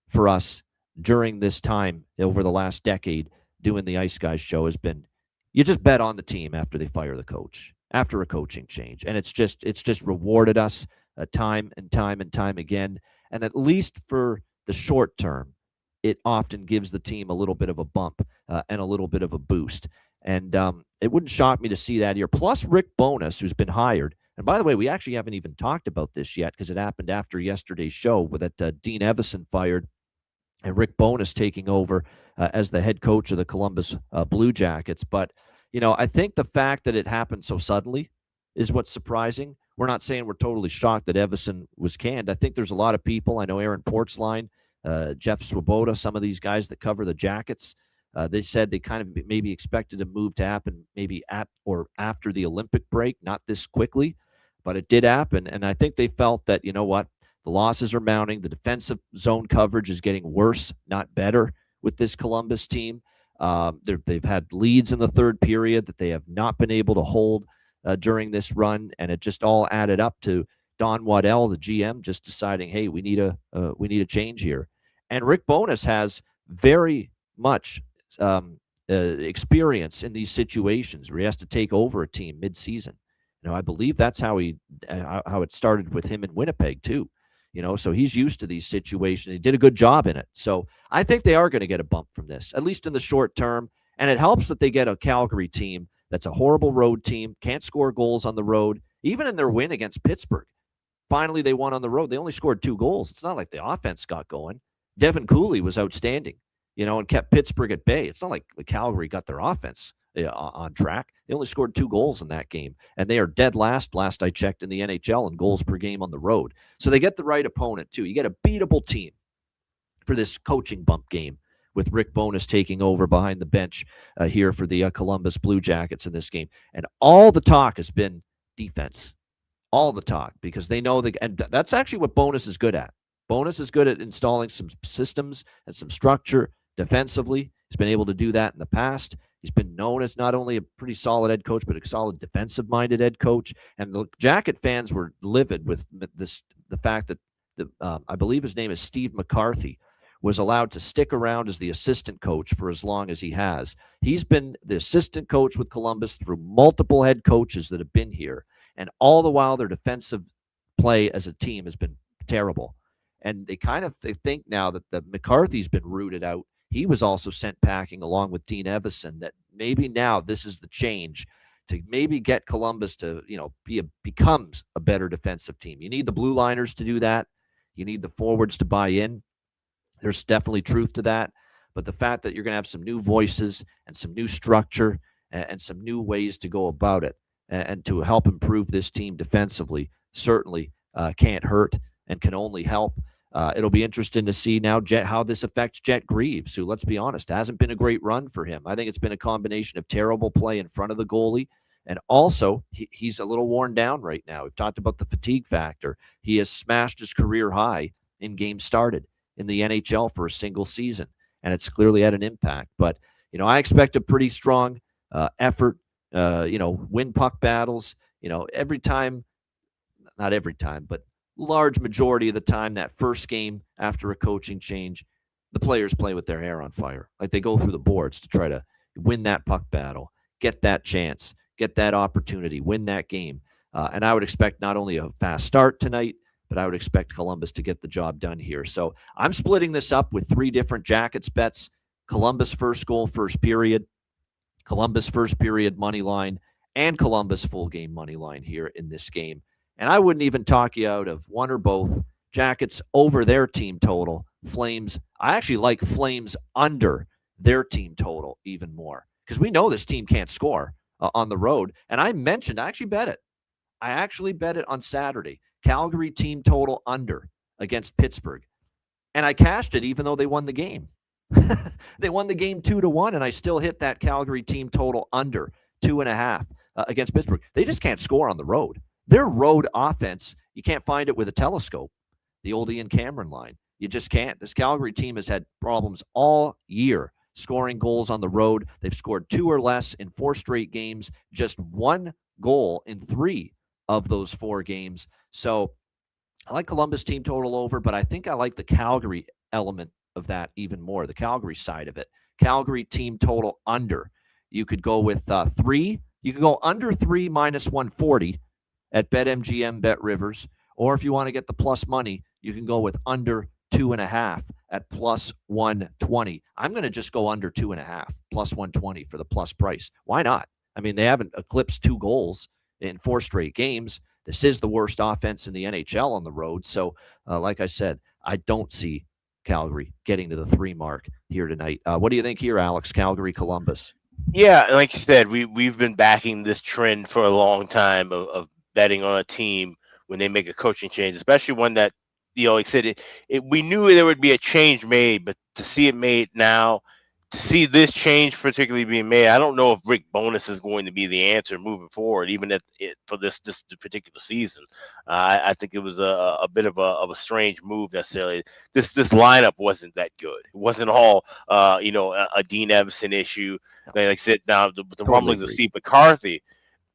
for us during this time over the last decade doing the Ice Guys show has been you just bet on the team after they fire the coach, after a coaching change. And it's just rewarded us time and time and time again. And at least for the short term, it often gives the team a little bit of a bump and a little bit of a boost. And it wouldn't shock me to see that here. Plus Rick Bowness, who's been hired. And by the way, we actually haven't even talked about this yet because it happened after yesterday's show with that Dean Evison fired and Rick Bowness taking over as the head coach of the Columbus Blue Jackets. But, I think the fact that it happened so suddenly is what's surprising. We're not saying we're totally shocked that Evison was canned. I think there's a lot of people. I know Aaron Portzline, Jeff Swoboda, some of these guys that cover the Jackets, they said they kind of maybe expected a move to happen maybe at or after the Olympic break, not this quickly, but it did happen. And I think they felt that, the losses are mounting. The defensive zone coverage is getting worse, not better with this Columbus team. They've had leads in the third period that they have not been able to hold during this run, and it just all added up to Don Waddell, the GM, just deciding, hey, we need a change here. And Rick Bowness has very much experience in these situations where he has to take over a team mid-season. I believe that's how it started with him in Winnipeg too. So he's used to these situations. He did a good job in it. So I think they are going to get a bump from this, at least in the short term. And it helps that they get a Calgary team that's a horrible road team, can't score goals on the road. Even in their win against Pittsburgh, finally they won on the road. They only scored 2 goals. It's not like the offense got going. Devin Cooley was outstanding, and kept Pittsburgh at bay. It's not like Calgary got their offense on track. They only scored 2 goals in that game, and they are dead last I checked in the NHL in goals per game on the road. So they get the right opponent too. You get a beatable team for this coaching bump game with Rick Bowness taking over behind the bench here for the Columbus Blue Jackets in this game. And all the talk has been defense, all the talk, because they know and that's actually what Bowness is good at. Bowness is good at installing some systems and some structure defensively. He's been able to do that in the past. He's been known as not only a pretty solid head coach, but a solid defensive-minded head coach. And the Jacket fans were livid with the fact that I believe his name is Steve McCarthy, was allowed to stick around as the assistant coach for as long as he has. He's been the assistant coach with Columbus through multiple head coaches that have been here. And all the while, their defensive play as a team has been terrible. And they think now that the McCarthy's been rooted out. He was also sent packing along with Dean Evison, that maybe now this is the change to maybe get Columbus to, becomes a better defensive team. You need the blue liners to do that. You need the forwards to buy in. There's definitely truth to that. But the fact that you're going to have some new voices and some new structure and some new ways to go about it and to help improve this team defensively certainly can't hurt and can only help. It'll be interesting to see now how this affects Jet Greaves, who, let's be honest, hasn't been a great run for him. I think it's been a combination of terrible play in front of the goalie, and also he's a little worn down right now. We've talked about the fatigue factor. He has smashed his career high in games started in the NHL for a single season, and it's clearly had an impact. But, I expect a pretty strong effort, win puck battles, every time, not every time, but large majority of the time, that first game after a coaching change, the players play with their hair on fire. Like, they go through the boards to try to win that puck battle, get that chance, get that opportunity, win that game. And I would expect not only a fast start tonight, but I would expect Columbus to get the job done here. So I'm splitting this up with 3 different Jackets bets: Columbus first goal, first period, Columbus first period money line, and Columbus full game money line here in this game. And I wouldn't even talk you out of one or both. Jackets over their team total. Flames, I actually like Flames under their team total even more, because we know this team can't score on the road. And I actually bet it. I actually bet it on Saturday. Calgary team total under against Pittsburgh. And I cashed it even though they won the game. They won the game 2-1, and I still hit that Calgary team total under 2.5 against Pittsburgh. They just can't score on the road. Their road offense, you can't find it with a telescope, the old Ian Cameron line. You just can't. This Calgary team has had problems all year scoring goals on the road. They've scored 2 or less in 4 straight games, just 1 goal in 3 of those 4 games. So I like Columbus team total over, but I think I like the Calgary element of that even more, the Calgary side of it. Calgary team total under. You could go with 3. You could go under 3 minus 140 at BetMGM, BetRivers. Or if you want to get the plus money, you can go with under 2.5 at plus 120. I'm going to just go under 2.5, plus 120 for the plus price. Why not? I mean, they haven't eclipsed 2 goals in 4 straight games. This is the worst offense in the NHL on the road. So, like I said, I don't see Calgary getting to the 3 mark here tonight. What do you think here, Alex? Calgary, Columbus. Yeah, like you said, we've been backing this trend for a long time of betting on a team when they make a coaching change, especially one that, like I said, we knew there would be a change made, but to see it made now, to see this change particularly being made, I don't know if Rick Bowness is going to be the answer moving forward, even for this particular season. I think it was a bit of a strange move necessarily. This lineup wasn't that good. It wasn't all a Dean Evison issue. Like I said, now the Totally rumblings of agree. Steve McCarthy,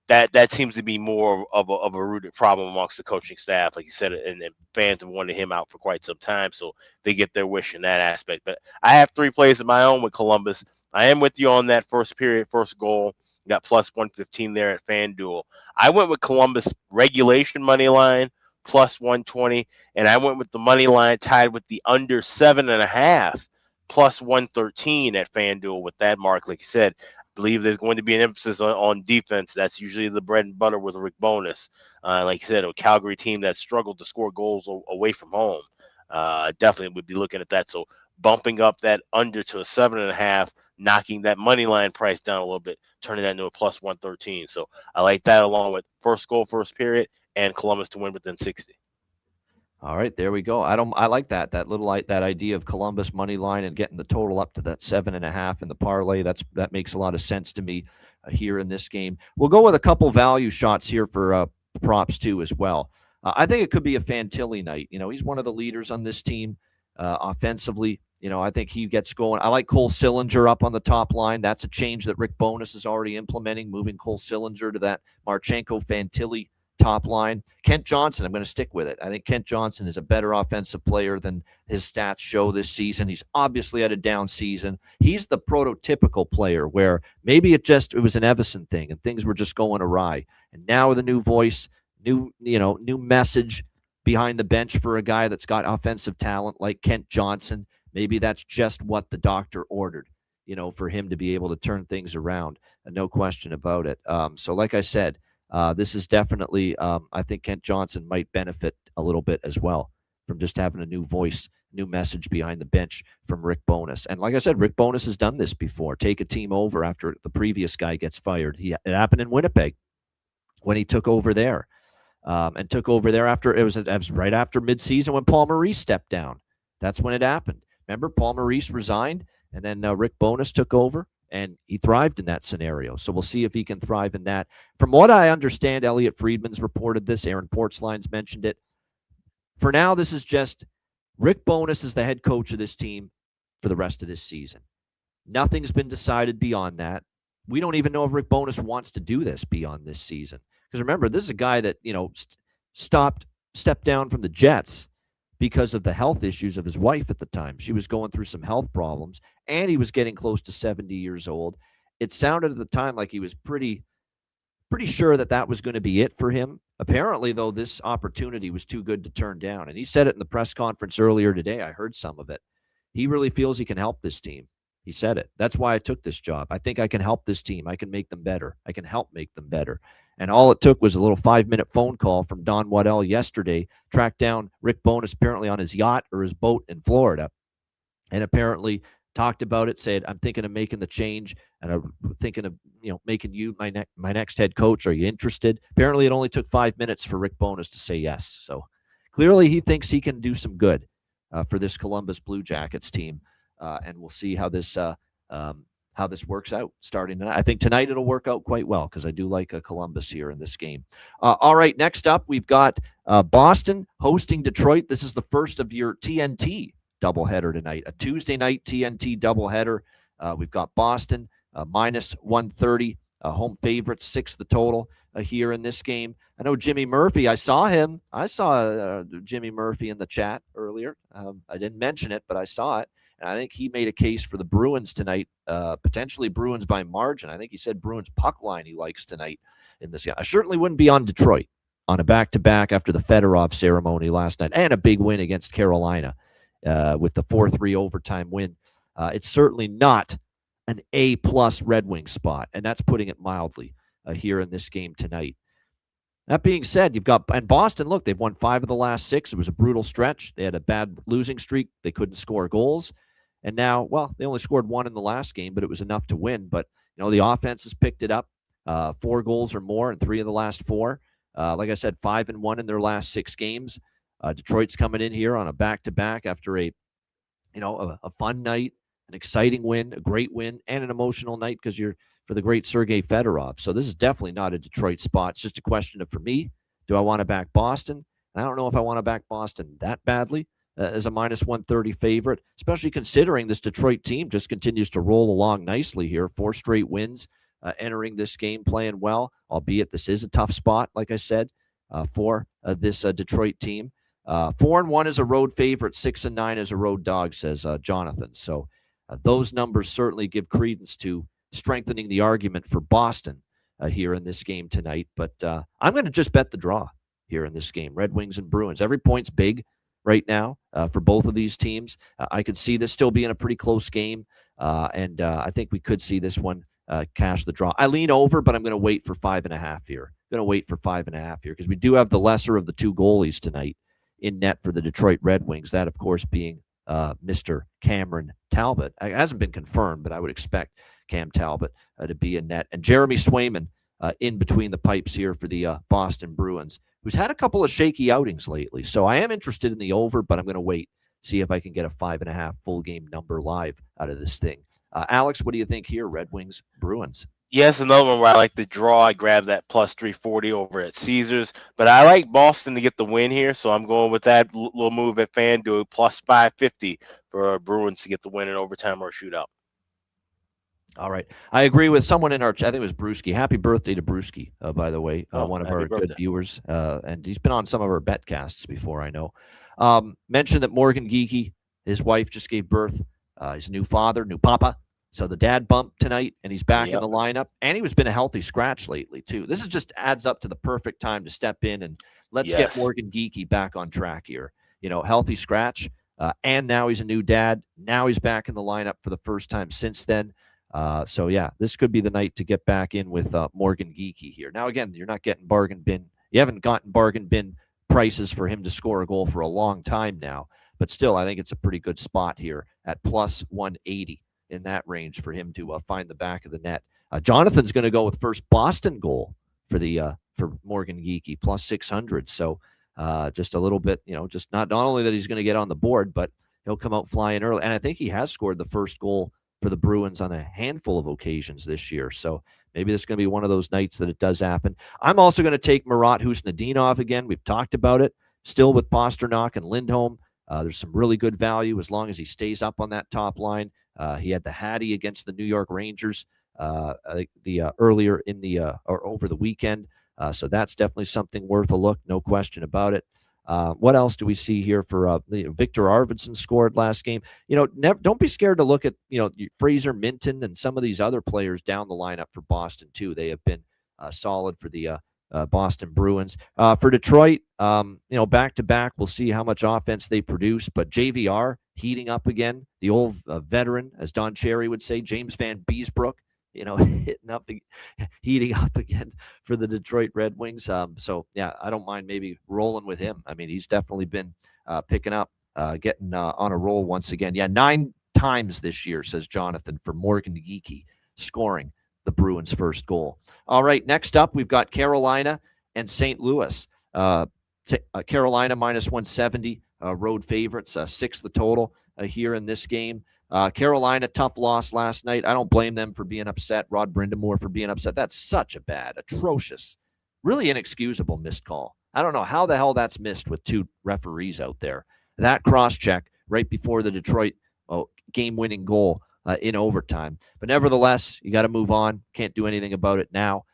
that seems to be more of a rooted problem amongst the coaching staff, like you said, and fans have wanted him out for quite some time, so they get their wish in that aspect. But I have 3 plays of my own with Columbus. I am with you on that first period, first goal. Got plus 115 there at FanDuel. I went with Columbus regulation money line plus 120, and I went with the money line tied with the under 7.5 plus 113 at FanDuel with that mark, like you said. Believe there's going to be an emphasis on defense. That's usually the bread and butter with Rick Bowness. Like you said, a Calgary team that struggled to score goals away from home. Definitely would be looking at that. So bumping up that under to a 7.5, knocking that money line price down a little bit, turning that into a plus 113. So I like that, along with first goal, first period, and Columbus to win within 60. All right, there we go. I like that that idea of Columbus money line and getting the total up to that 7.5 in the parlay. That makes a lot of sense to me here in this game. We'll go with a couple value shots here for props too as well. I think it could be a Fantilli night. He's one of the leaders on this team offensively. I think he gets going. I like Cole Sillinger up on the top line. That's a change that Rick Bowness is already implementing, moving Cole Sillinger to that Marchenko Fantilli top line. Kent Johnson, I'm going to stick with it. I think Kent Johnson is a better offensive player than his stats show this season. He's obviously had a down season. He's the prototypical player where maybe it was an Evison thing and things were just going awry. And now with a new voice, new message behind the bench for a guy that's got offensive talent like Kent Johnson, maybe that's just what the doctor ordered, for him to be able to turn things around. No question about it. So like I said, this is definitely, I think Kent Johnson might benefit a little bit as well from just having a new voice, new message behind the bench from Rick Bowness. And like I said, Rick Bowness has done this before. Take a team over after the previous guy gets fired. It happened in Winnipeg when he took over there. And took over there after it was right after midseason when Paul Maurice stepped down. That's when it happened. Remember, Paul Maurice resigned, and then Rick Bowness took over, and he thrived in that scenario. So we'll see if he can thrive in that. From what I understand, Elliot Friedman's reported this. Aaron Portzline's mentioned it. For now, this is just Rick Bowness is the head coach of this team for the rest of this season. Nothing's been decided beyond that. We don't even know if Rick Bowness wants to do this beyond this season. Because remember, this is a guy that, stepped down from the Jets because of the health issues of his wife at the time. She was going through some health problems, and he was getting close to 70 years old. It sounded at the time like he was pretty sure that was going to be it for him. Apparently, though, this opportunity was too good to turn down. And he said it in the press conference earlier today. I heard some of it. He really feels he can help this team. He said it. That's why I took this job. I think I can help this team. I can make them better. I can help make them better. And all it took was a little 5-minute phone call from Don Waddell yesterday, tracked down Rick Bowness apparently on his yacht or his boat in Florida, and apparently talked about it, said, I'm thinking of making the change, and I'm thinking of making you my next head coach. Are you interested? Apparently it only took 5 minutes for Rick Bowness to say yes. So clearly he thinks he can do some good for this Columbus Blue Jackets team, and we'll see how this works out starting tonight. I think tonight it'll work out quite well because I do like Columbus here in this game. All right, next up, we've got Boston hosting Detroit. This is the first of your TNT doubleheader tonight, a Tuesday night TNT doubleheader. We've got Boston minus 130, home favorites, 6 the total here in this game. I know Jimmy Murphy. I saw Jimmy Murphy in the chat earlier. I didn't mention it, but I saw it. And I think he made a case for the Bruins tonight, potentially Bruins by margin. I think he said Bruins puck line he likes tonight in this game. I certainly wouldn't be on Detroit on a back-to-back after the Fedorov ceremony last night and a big win against Carolina with the 4-3 overtime win. It's certainly not an A-plus Red Wing spot, and that's putting it mildly here in this game tonight. That being said, you've got, and Boston, look, they've won 5 of the last 6. It was a brutal stretch. They had a bad losing streak. They couldn't score goals. And now, well, they only scored 1 in the last game, but it was enough to win. But, the offense has picked it up, 4 goals or more in 3 of the last 4. Like I said, 5-1 in their last 6 games. Detroit's coming in here on a back-to-back after a fun night, an exciting win, a great win, and an emotional night because you're for the great Sergei Fedorov. So this is definitely not a Detroit spot. It's just a question of, for me, do I want to back Boston? I don't know if I want to back Boston that badly as a minus 130 favorite, especially considering this Detroit team just continues to roll along nicely here. 4 straight wins entering this game, playing well, albeit this is a tough spot, like I said, for this Detroit team. 4-1 is a road favorite, 6-9 is a road dog, says Jonathan. So those numbers certainly give credence to strengthening the argument for Boston here in this game tonight. But I'm going to just bet the draw here in this game. Red Wings and Bruins. Every point's big right now for both of these teams. I could see this still being a pretty close game, and I think we could see this one cash the draw. I lean over, but I'm going to wait for 5.5 here. I'm going to wait for 5.5 here because we do have the lesser of the 2 goalies tonight in net for the Detroit Red Wings. That, of course, being Mr. Cameron Talbot. It hasn't been confirmed, but I would expect Cam Talbot to be in net. And Jeremy Swayman in between the pipes here for the Boston Bruins, who's had a couple of shaky outings lately. So I am interested in the over, but I'm going to wait, see if I can get a 5.5 full game number live out of this thing. Alex, what do you think here? Red Wings, Bruins. Yes, another one where I like the draw. I grab that plus 340 over at Caesars, but I like Boston to get the win here, so I'm going with that little move at FanDuel plus 550 for Bruins to get the win in overtime or a shootout. All right. I agree with someone in our chat. I think it was Brewski. Happy birthday to Brewski, by the way, one of happy our birthday. good viewers. And he's been on some of our betcasts before, I know. Mentioned that Morgan Geekie, his wife, just gave birth. He's a new father, new papa. So the dad bump tonight, and he's back in the lineup. And he's been a healthy scratch lately, too. This is just adds up to the perfect time to step in and let's get Morgan Geekie back on track here. Healthy scratch. And now he's a new dad. Now he's back in the lineup for the first time since then. So yeah, this could be the night to get back in with Morgan Geekie here. Now, again, you're not getting bargain bin. You haven't gotten bargain bin prices for him to score a goal for a long time now. But still, I think it's a pretty good spot here at plus 180 in that range for him to find the back of the net. Jonathan's going to go with first Boston goal for Morgan Geekie, plus 600. So just a little bit, just not only that he's going to get on the board, but he'll come out flying early. And I think he has scored the first goal for the Bruins on a handful of occasions this year. So maybe this is going to be one of those nights that it does happen. I'm also going to take Marat Husnadinov again. We've talked about it. Still with Pasternak and Lindholm. There's some really good value as long as he stays up on that top line. He had the Hattie against the New York Rangers earlier in or over the weekend. So that's definitely something worth a look. No question about it. What else do we see here for Victor Arvidsson scored last game? Don't be scared to look at Fraser Minton and some of these other players down the lineup for Boston too. They have been solid for the Boston Bruins. For Detroit, back to back, we'll see how much offense they produce. But JVR heating up again, the old veteran, as Don Cherry would say, James Van Beesbrook. Heating up again for the Detroit Red Wings. So, yeah, I don't mind maybe rolling with him. I mean, he's definitely been picking up, getting on a roll once again. Yeah, 9 times this year, says Jonathan, for Morgan Geekie scoring the Bruins' first goal. All right, next up, we've got Carolina and St. Louis. Carolina minus 170, road favorites, 6 the total here in this game. Carolina, tough loss last night. I don't blame them for being upset. Rod Brindamore for being upset. That's such a bad, atrocious, really inexcusable missed call. I don't know how the hell that's missed with 2 referees out there. That cross-check right before the Detroit game-winning goal in overtime. But nevertheless, you got to move on. Can't do anything about it now.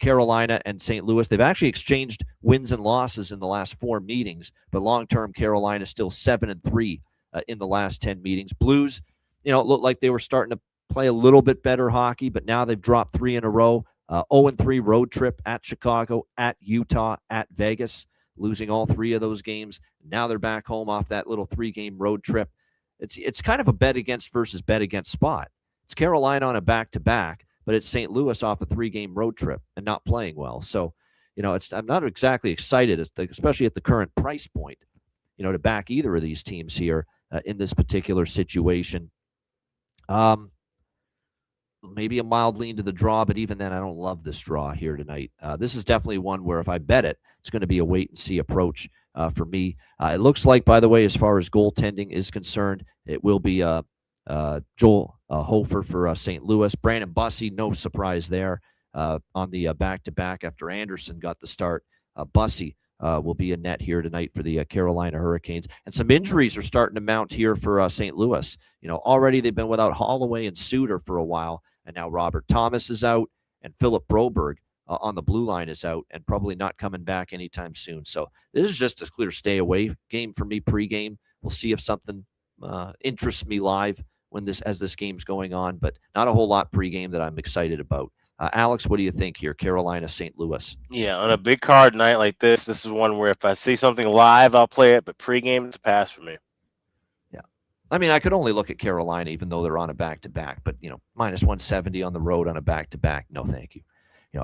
Carolina and St. Louis, they've actually exchanged wins and losses in the last 4 meetings, but long-term Carolina still 7-3 in the last 10 meetings. Blues, it looked like they were starting to play a little bit better hockey, but now they've dropped 3 in a row. 0-3 road trip at Chicago, at Utah, at Vegas, losing all 3 of those games. Now they're back home off that little 3-game road trip. It's kind of a bet against versus bet against spot. It's Carolina on a back-to-back, but it's St. Louis off a 3-game road trip and not playing well. So, I'm not exactly excited, especially at the current price point, to back either of these teams here in this particular situation. Maybe a mild lean to the draw, but even then, I don't love this draw here tonight. This is definitely one where if I bet it, it's going to be a wait-and-see approach for me. It looks like, by the way, as far as goaltending is concerned, it will be Joel Hofer for St. Louis. Brandon Bussey, no surprise there on the back-to-back after Anderson got the start. Bussey will be in net here tonight for the Carolina Hurricanes. And some injuries are starting to mount here for St. Louis. Already they've been without Holloway and Suter for a while, and now Robert Thomas is out, and Philip Broberg on the blue line is out and probably not coming back anytime soon. So this is just a clear stay away game for me pregame. We'll see if something interests me live as this game's going on, but not a whole lot pregame that I'm excited about. Alex, what do you think here? Carolina, St. Louis. Yeah, on a big card night like this is one where if I see something live, I'll play it, but pregame, it's a pass for me. Yeah. I mean, I could only look at Carolina, even though they're on a back-to-back, but, minus 170 on the road on a back-to-back, no thank you.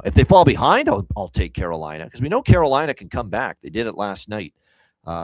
If they fall behind, I'll take Carolina, because we know Carolina can come back. They did it last night.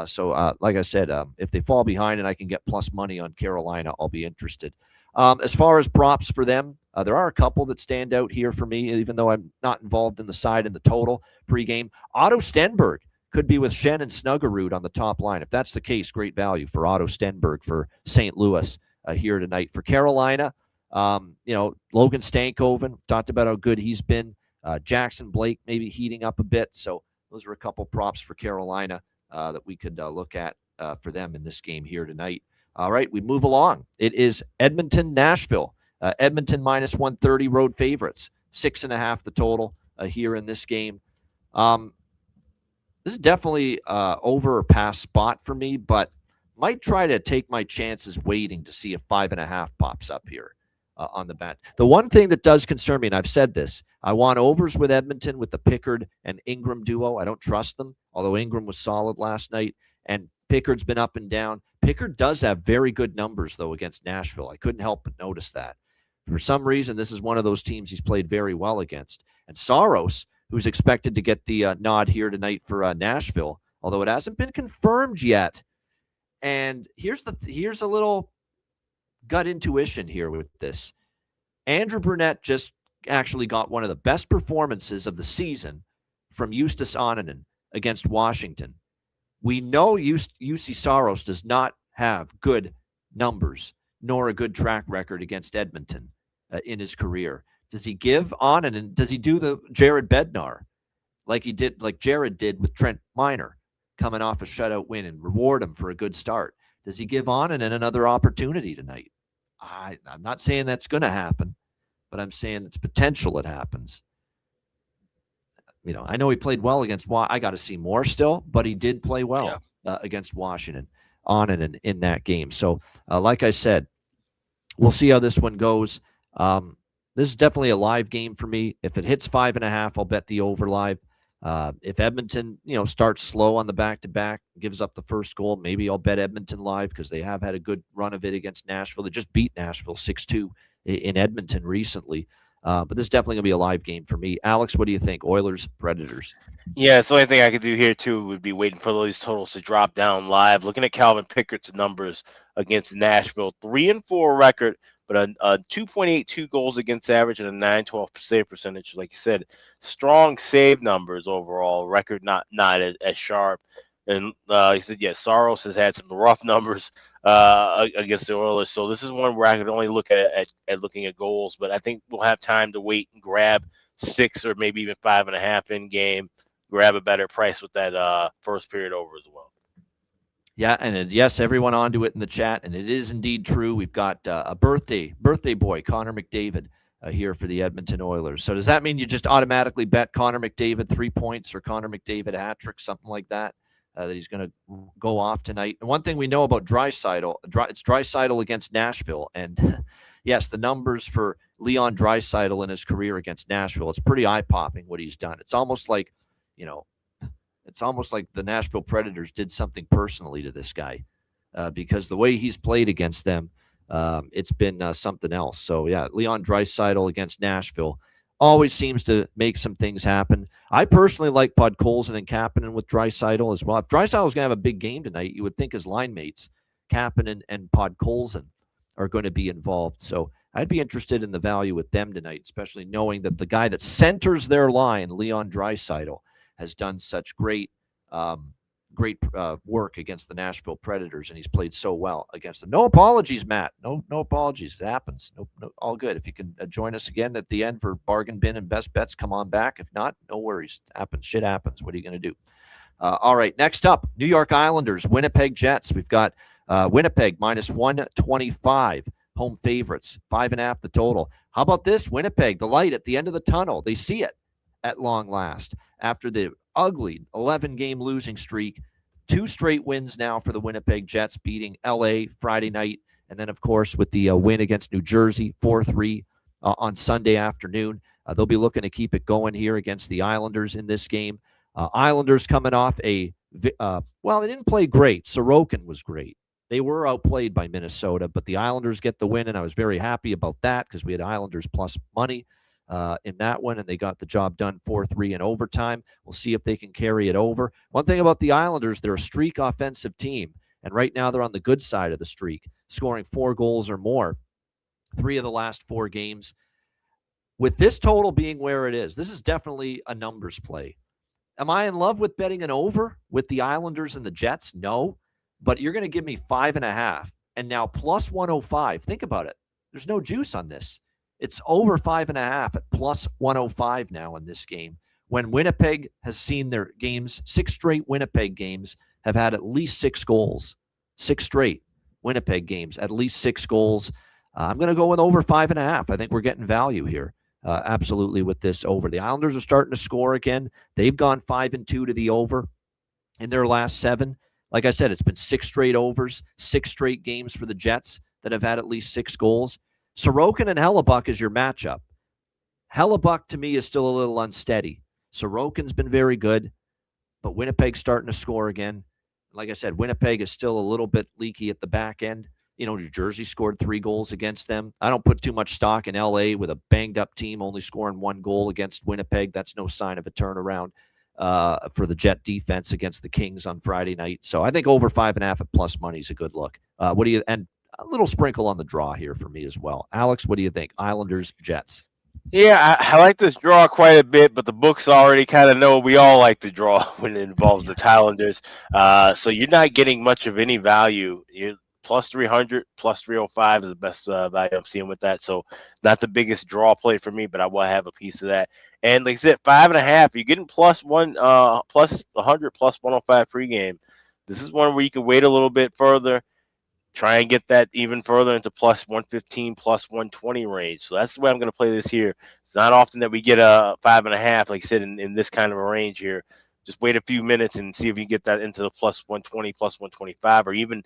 So, like I said, if they fall behind and I can get plus money on Carolina, I'll be interested. As far as props for them, there are a couple that stand out here for me, even though I'm not involved in the side in the total pregame. Otto Stenberg could be with Shen and Snuggerud on the top line. If that's the case, great value for Otto Stenberg for St. Louis here tonight. For Carolina, Logan Stankoven, talked about how good he's been. Jackson Blake maybe heating up a bit. So those are a couple props for Carolina that we could look at for them in this game here tonight. All right, we move along. It is Edmonton, Nashville. Edmonton minus 130 road favorites. 6.5 the total here in this game. This is definitely over or past spot for me, but might try to take my chances waiting to see if 5.5 pops up here on the bat. The one thing that does concern me, and I've said this, I want overs with Edmonton with the Pickard and Ingram duo. I don't trust them, although Ingram was solid last night, and Pickard's been up and down. Pickard does have very good numbers, though, against Nashville. I couldn't help but notice that. For some reason, this is one of those teams he's played very well against. And Saros, who's expected to get the nod here tonight for Nashville, although it hasn't been confirmed yet. And here's a little gut intuition here with this. Andrew Brunette just actually got one of the best performances of the season from Justus Ananen against Washington. We know UC Saros does not have good numbers nor a good track record against Edmonton in his career. Does he give Ananen? Does he do the Jared Bednar like Jared did with Trent Miner coming off a shutout win and reward him for a good start? Does he give Ananen another opportunity tonight? I'm not saying that's going to happen, but I'm saying it's potential it happens. I know he played well against I got to see more still, but he did play well against Washington Ananen in that game. So, like I said, we'll see how this one goes. This is definitely a live game for me. If it hits 5.5, I'll bet the over live. If Edmonton, starts slow on the back-to-back, gives up the first goal, maybe I'll bet Edmonton live because they have had a good run of it against Nashville. They just beat Nashville 6-2 in Edmonton recently. But this is definitely going to be a live game for me. Alex, what do you think? Oilers, Predators? Yeah, so the only thing I could do here, too, would be waiting for those totals to drop down live. Looking at Calvin Pickard's numbers against Nashville, 3-4 record, but a 2.82 goals against average and a 912 save percentage. Like you said, strong save numbers overall. Record not as sharp. And he said, Saros has had some rough numbers against the Oilers. So this is one where I could only look at looking at goals. But I think we'll have time to wait and grab 6 or maybe even 5.5 in game. Grab a better price with that first period over as well. Yeah, and yes, everyone onto it in the chat, and it is indeed true. We've got a birthday boy, Connor McDavid, here for the Edmonton Oilers. So does that mean you just automatically bet Connor McDavid 3 points or Connor McDavid hat trick, something like that, that he's going to go off tonight? And one thing we know about Draisaitl, it's Draisaitl against Nashville, and yes, the numbers for Leon Draisaitl in his career against Nashville, it's pretty eye-popping what he's done. It's almost like, the Nashville Predators did something personally to this guy because the way he's played against them, it's been something else. So, yeah, Leon Draisaitl against Nashville always seems to make some things happen. I personally like Podkolzin and Kapanen with Draisaitl as well. If Draisaitl's going to have a big game tonight, you would think his line mates, Kapanen and Podkolzin, are going to be involved. So I'd be interested in the value with them tonight, especially knowing that the guy that centers their line, Leon Draisaitl, has done such great work against the Nashville Predators, and he's played so well against them. No apologies, Matt. No apologies. It happens. No, all good. If you can join us again at the end for Bargain Bin and Best Bets, come on back. If not, no worries. It happens. Shit happens. What are you going to do? All right, next up, New York Islanders, Winnipeg Jets. We've got Winnipeg minus 125, home favorites, 5.5 the total. How about this? Winnipeg, the light at the end of the tunnel. They see it at long last after the ugly 11-game losing streak. 2 straight wins now for the Winnipeg Jets, beating LA Friday night, and then, of course, with the win against New Jersey, 4-3 on Sunday afternoon. They'll be looking to keep it going here against the Islanders in this game. Islanders coming off they didn't play great. Sorokin was great. They were outplayed by Minnesota, but the Islanders get the win, and I was very happy about that because we had Islanders plus money in that one, and they got the job done 4-3 in overtime. We'll see if they can carry it over. One thing about the Islanders, they're a streak offensive team, and right now they're on the good side of the streak, scoring 4 goals or more 3 of the last 4 games. With this total being where it is, this is definitely a numbers play. Am I in love with betting an over with the Islanders and the Jets? No, but you're going to give me 5.5, and now plus 105. Think about it. There's no juice on this. It's over 5.5 at plus 105 now in this game. When Winnipeg has seen their games, 6 straight Winnipeg games have had at least 6 goals. 6 straight Winnipeg games, at least 6 goals. I'm going to go with over 5.5. I think we're getting value here. Absolutely with this over. The Islanders are starting to score again. They've gone 5-2 to the over in their last 7. Like I said, it's been 6 straight overs, 6 straight games for the Jets that have had at least 6 goals. Sorokin and Hellebuck is your matchup. Hellebuck, to me, is still a little unsteady. Sorokin's been very good, but Winnipeg's starting to score again. Like I said, Winnipeg is still a little bit leaky at the back end. New Jersey scored 3 goals against them. I don't put too much stock in LA with a banged-up team only scoring 1 goal against Winnipeg. That's no sign of a turnaround for the Jet defense against the Kings on Friday night. So I think over 5.5 at plus money is a good look. What do you? And a little sprinkle on the draw here for me as well. Alex, what do you think? Islanders, Jets. Yeah, I like this draw quite a bit, but the books already kind of know we all like to draw when it involves the Islanders. So you're not getting much of any value. You plus 300, plus 305 is the best value I'm seeing with that. So not the biggest draw play for me, but I will have a piece of that. And like I said, 5.5, you're getting plus 100, plus 105 pregame. This is one where you can wait a little bit further. Try and get that even further into plus 115, plus 120 range. So that's the way I'm going to play this here. It's not often that we get a 5.5, like I said, in this kind of a range here. Just wait a few minutes and see if you get that into the plus 120, plus 125, or even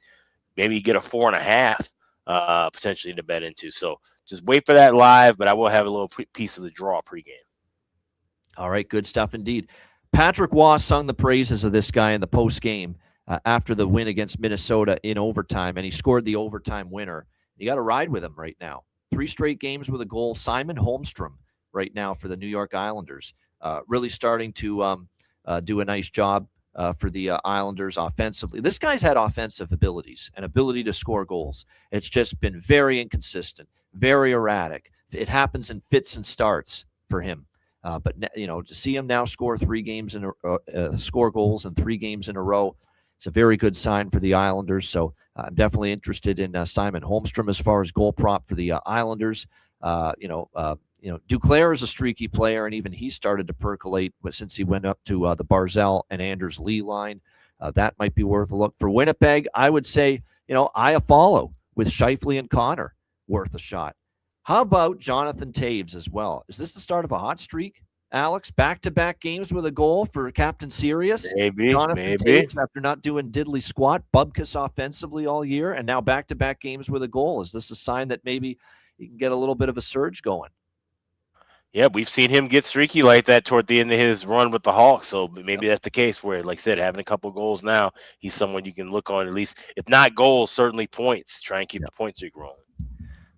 maybe you get a 4.5 potentially to bet into. So just wait for that live, but I will have a little piece of the draw pregame. All right, good stuff indeed. Patrick Waugh sung the praises of this guy in the post game. After the win against Minnesota in overtime, and he scored the overtime winner. You got to ride with him right now. 3 straight games with a goal. Simon Holmstrom right now for the New York Islanders. Really starting to do a nice job for the Islanders offensively. This guy's had offensive abilities and ability to score goals. It's just been very inconsistent, very erratic. It happens in fits and starts for him. But to see him now score 3 games in score goals in 3 games in a row, it's a very good sign for the Islanders. So I'm definitely interested in Simon Holmstrom as far as goal prop for the Islanders. Duclair is a streaky player, and even he started to percolate since he went up to the Barzal and Anders Lee line. That might be worth a look. For Winnipeg, I would say, I follow with Scheifele and Connor, worth a shot. How about Jonathan Taves as well? Is this the start of a hot streak? Alex, back-to-back games with a goal for Captain Serious. Maybe. Taves, after not doing diddly squat, Bubkus offensively all year, and now back-to-back games with a goal. Is this a sign that maybe you can get a little bit of a surge going? Yeah, we've seen him get streaky like that toward the end of his run with the Hawks. So maybe that's the case where, like I said, having a couple goals now, he's someone you can look on at least, if not goals, certainly points. Try and keep the point streak rolling.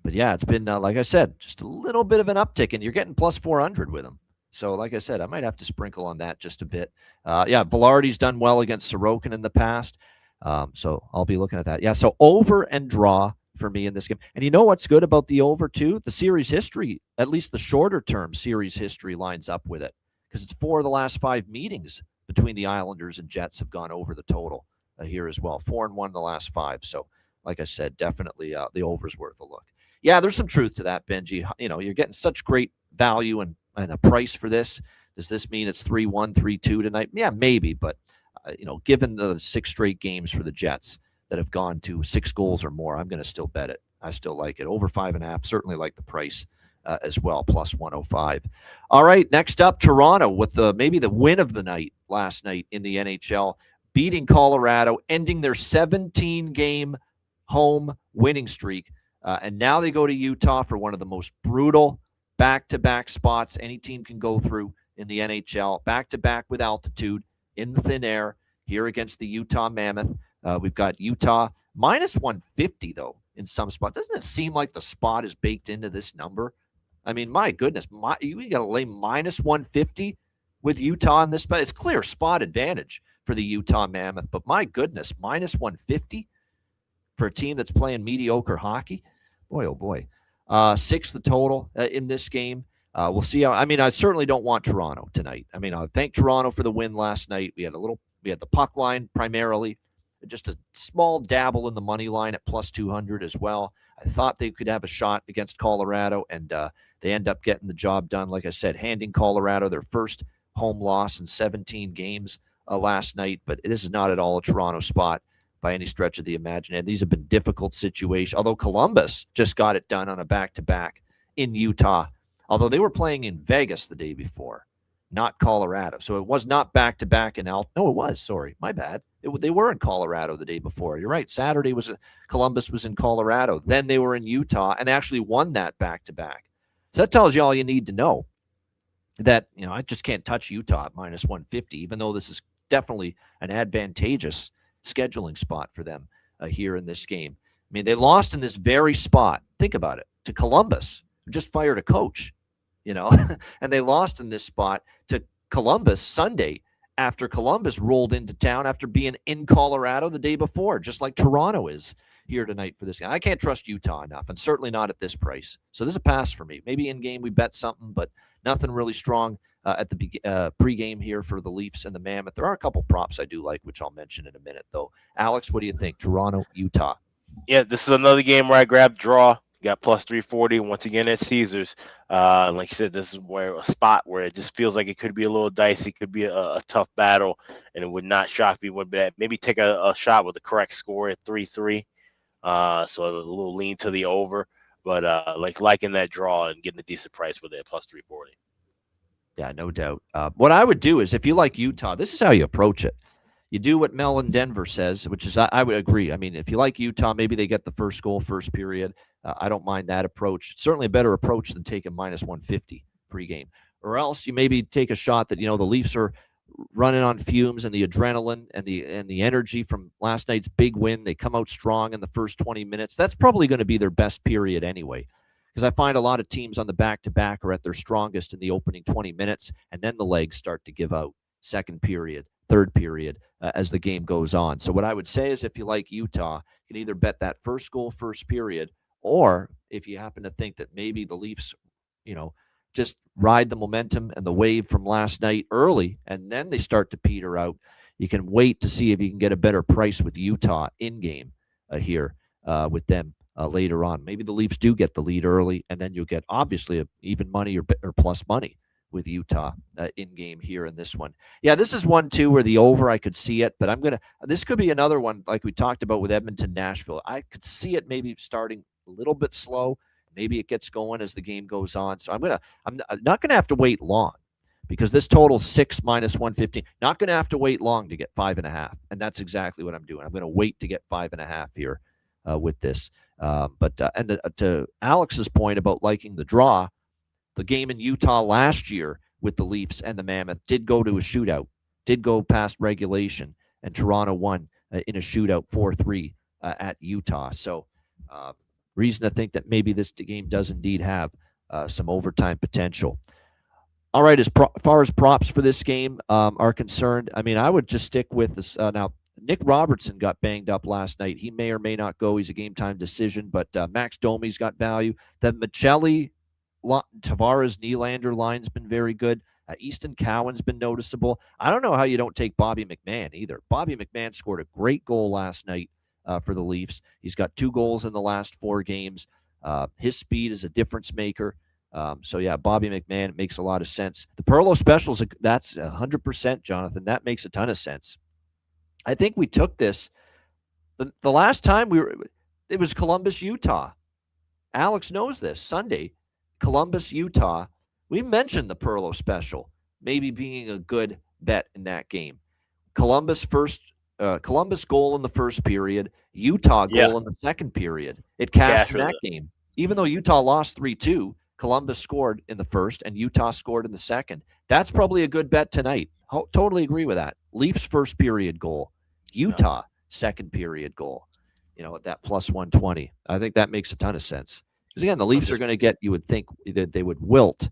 But yeah, it's been, like I said, just a little bit of an uptick, and you're getting plus 400 with him. So, like I said, I might have to sprinkle on that just a bit. Velarde's done well against Sorokin in the past. So I'll be looking at that. Yeah, so over and draw for me in this game. And you know what's good about the over, too? The series history, at least the shorter-term series history, lines up with it. Because it's 4 of the last 5 meetings between the Islanders and Jets have gone over the total here as well. 4-1 in the last 5. So, like I said, definitely the over's worth a look. Yeah, there's some truth to that, Benji. You're getting such great value and a price for this. Does this mean it's 3-1, 3-2 tonight? Yeah, maybe. But, given the 6 straight games for the Jets that have gone to 6 goals or more, I'm going to still bet it. I still like it. Over 5.5, certainly like the price as well, plus 105. All right, next up, Toronto with maybe the win of the night last night in the NHL, beating Colorado, ending their 17-game home winning streak. And now they go to Utah for one of the most brutal back-to-back spots any team can go through in the NHL. Back-to-back with altitude in the thin air here against the Utah Mammoth. We've got Utah minus 150, though, in some spot. Doesn't it seem like the spot is baked into this number? I mean, my goodness, you got to lay minus 150 with Utah in this spot. It's clear spot advantage for the Utah Mammoth, but my goodness, minus 150 for a team that's playing mediocre hockey. Boy, oh boy. 6 the total in this game. We'll see how. I certainly don't want Toronto tonight. I thank Toronto for the win last night. We had the puck line primarily, just a small dabble in the money line at plus 200 as well. I thought they could have a shot against Colorado, and they end up getting the job done. Like I said, handing Colorado their first home loss in 17 games last night. But this is not at all a Toronto spot by any stretch of the imagination. These have been difficult situations, although Columbus just got it done on a back-to-back in Utah, although they were playing in Vegas the day before, not Colorado. So it was not back-to-back in No, it was. Sorry. My bad. They were in Colorado the day before. You're right. Saturday Columbus was in Colorado. Then they were in Utah and actually won that back-to-back. So that tells you all you need to know that, I just can't touch Utah at minus 150, even though this is definitely an advantageous scheduling spot for them here in this game. I mean, they lost in this very spot. Think about it, to Columbus, who just fired a coach, and they lost in this spot to Columbus Sunday after Columbus rolled into town after being in Colorado the day before, just like Toronto is here tonight for this game. I can't trust Utah enough, and certainly not at this price. So this is a pass for me. Maybe in game we bet something, but nothing really strong at the pregame here for the Leafs and the Mammoth. There are a couple props I do like, which I'll mention in a minute, though. Alex, what do you think? Toronto, Utah. Yeah, this is another game where I grabbed draw. Got plus 340 once again at Caesars. Like I said, this is a spot where it just feels like it could be a little dicey, could be a tough battle, and it would not shock me one bit. Maybe take a shot with the correct score at 3-3. So a little lean to the over, but liking that draw and getting a decent price with it at plus 340. Yeah, no doubt. What I would do is, if you like Utah, this is how you approach it. You do what Mel in Denver says, which is I would agree. I mean, if you like Utah, maybe they get the first goal, first period. I don't mind that approach. It's certainly a better approach than taking minus 150 pregame. Or else you maybe take a shot that, the Leafs are running on fumes and the adrenaline and the energy from last night's big win. They come out strong in the first 20 minutes. That's probably going to be their best period anyway, because I find a lot of teams on the back-to-back are at their strongest in the opening 20 minutes, and then the legs start to give out second period, third period as the game goes on. So what I would say is, if you like Utah, you can either bet that first goal, first period, or if you happen to think that maybe the Leafs, just ride the momentum and the wave from last night early, and then they start to peter out, you can wait to see if you can get a better price with Utah in-game here with them later on. Maybe the Leafs do get the lead early, and then you'll get, obviously, even money or plus money with Utah in-game here in this one. Yeah, this is one, too, where the over, I could see it, but this could be another one like we talked about with Edmonton, Nashville. I could see it maybe starting a little bit slow. Maybe it gets going as the game goes on. So I'm not going to have to wait long, because this total's 6 minus 115. Not going to have to wait long to get 5.5. And that's exactly what I'm doing. I'm going to wait to get 5.5 here with this. To Alex's point about liking the draw, the game in Utah last year with the Leafs and the Mammoth did go to a shootout, did go past regulation, and Toronto won in a shootout 4-3 at Utah. So reason to think that maybe this game does indeed have some overtime potential. All right, as far as props for this game are concerned, I mean, I would just stick with this. Now, Nick Robertson got banged up last night. He may or may not go. He's a game-time decision, but Max Domi's got value. The Michelli, Tavares, Nylander line's been very good. Easton Cowan's been noticeable. I don't know how you don't take Bobby McMann either. Bobby McMann scored a great goal last night for the Leafs. He's got 2 goals in the last 4 games. His speed is a difference maker. So, yeah, Bobby McMann, it makes a lot of sense. The Perlo specials, that's 100%, Jonathan. That makes a ton of sense. I think we took this. The last time it was Columbus, Utah. Alex knows this. Sunday, Columbus, Utah. We mentioned the Perlo special maybe being a good bet in that game. Columbus goal in the first period, Utah goal in the second period. It cashed in that game. Even though Utah lost 3-2, Columbus scored in the first and Utah scored in the second. That's probably a good bet tonight. Totally agree with that. Leafs first period goal, Utah second period goal. At that plus 120. I think that makes a ton of sense. Because again, the Leafs are going to get, you would think that they would wilt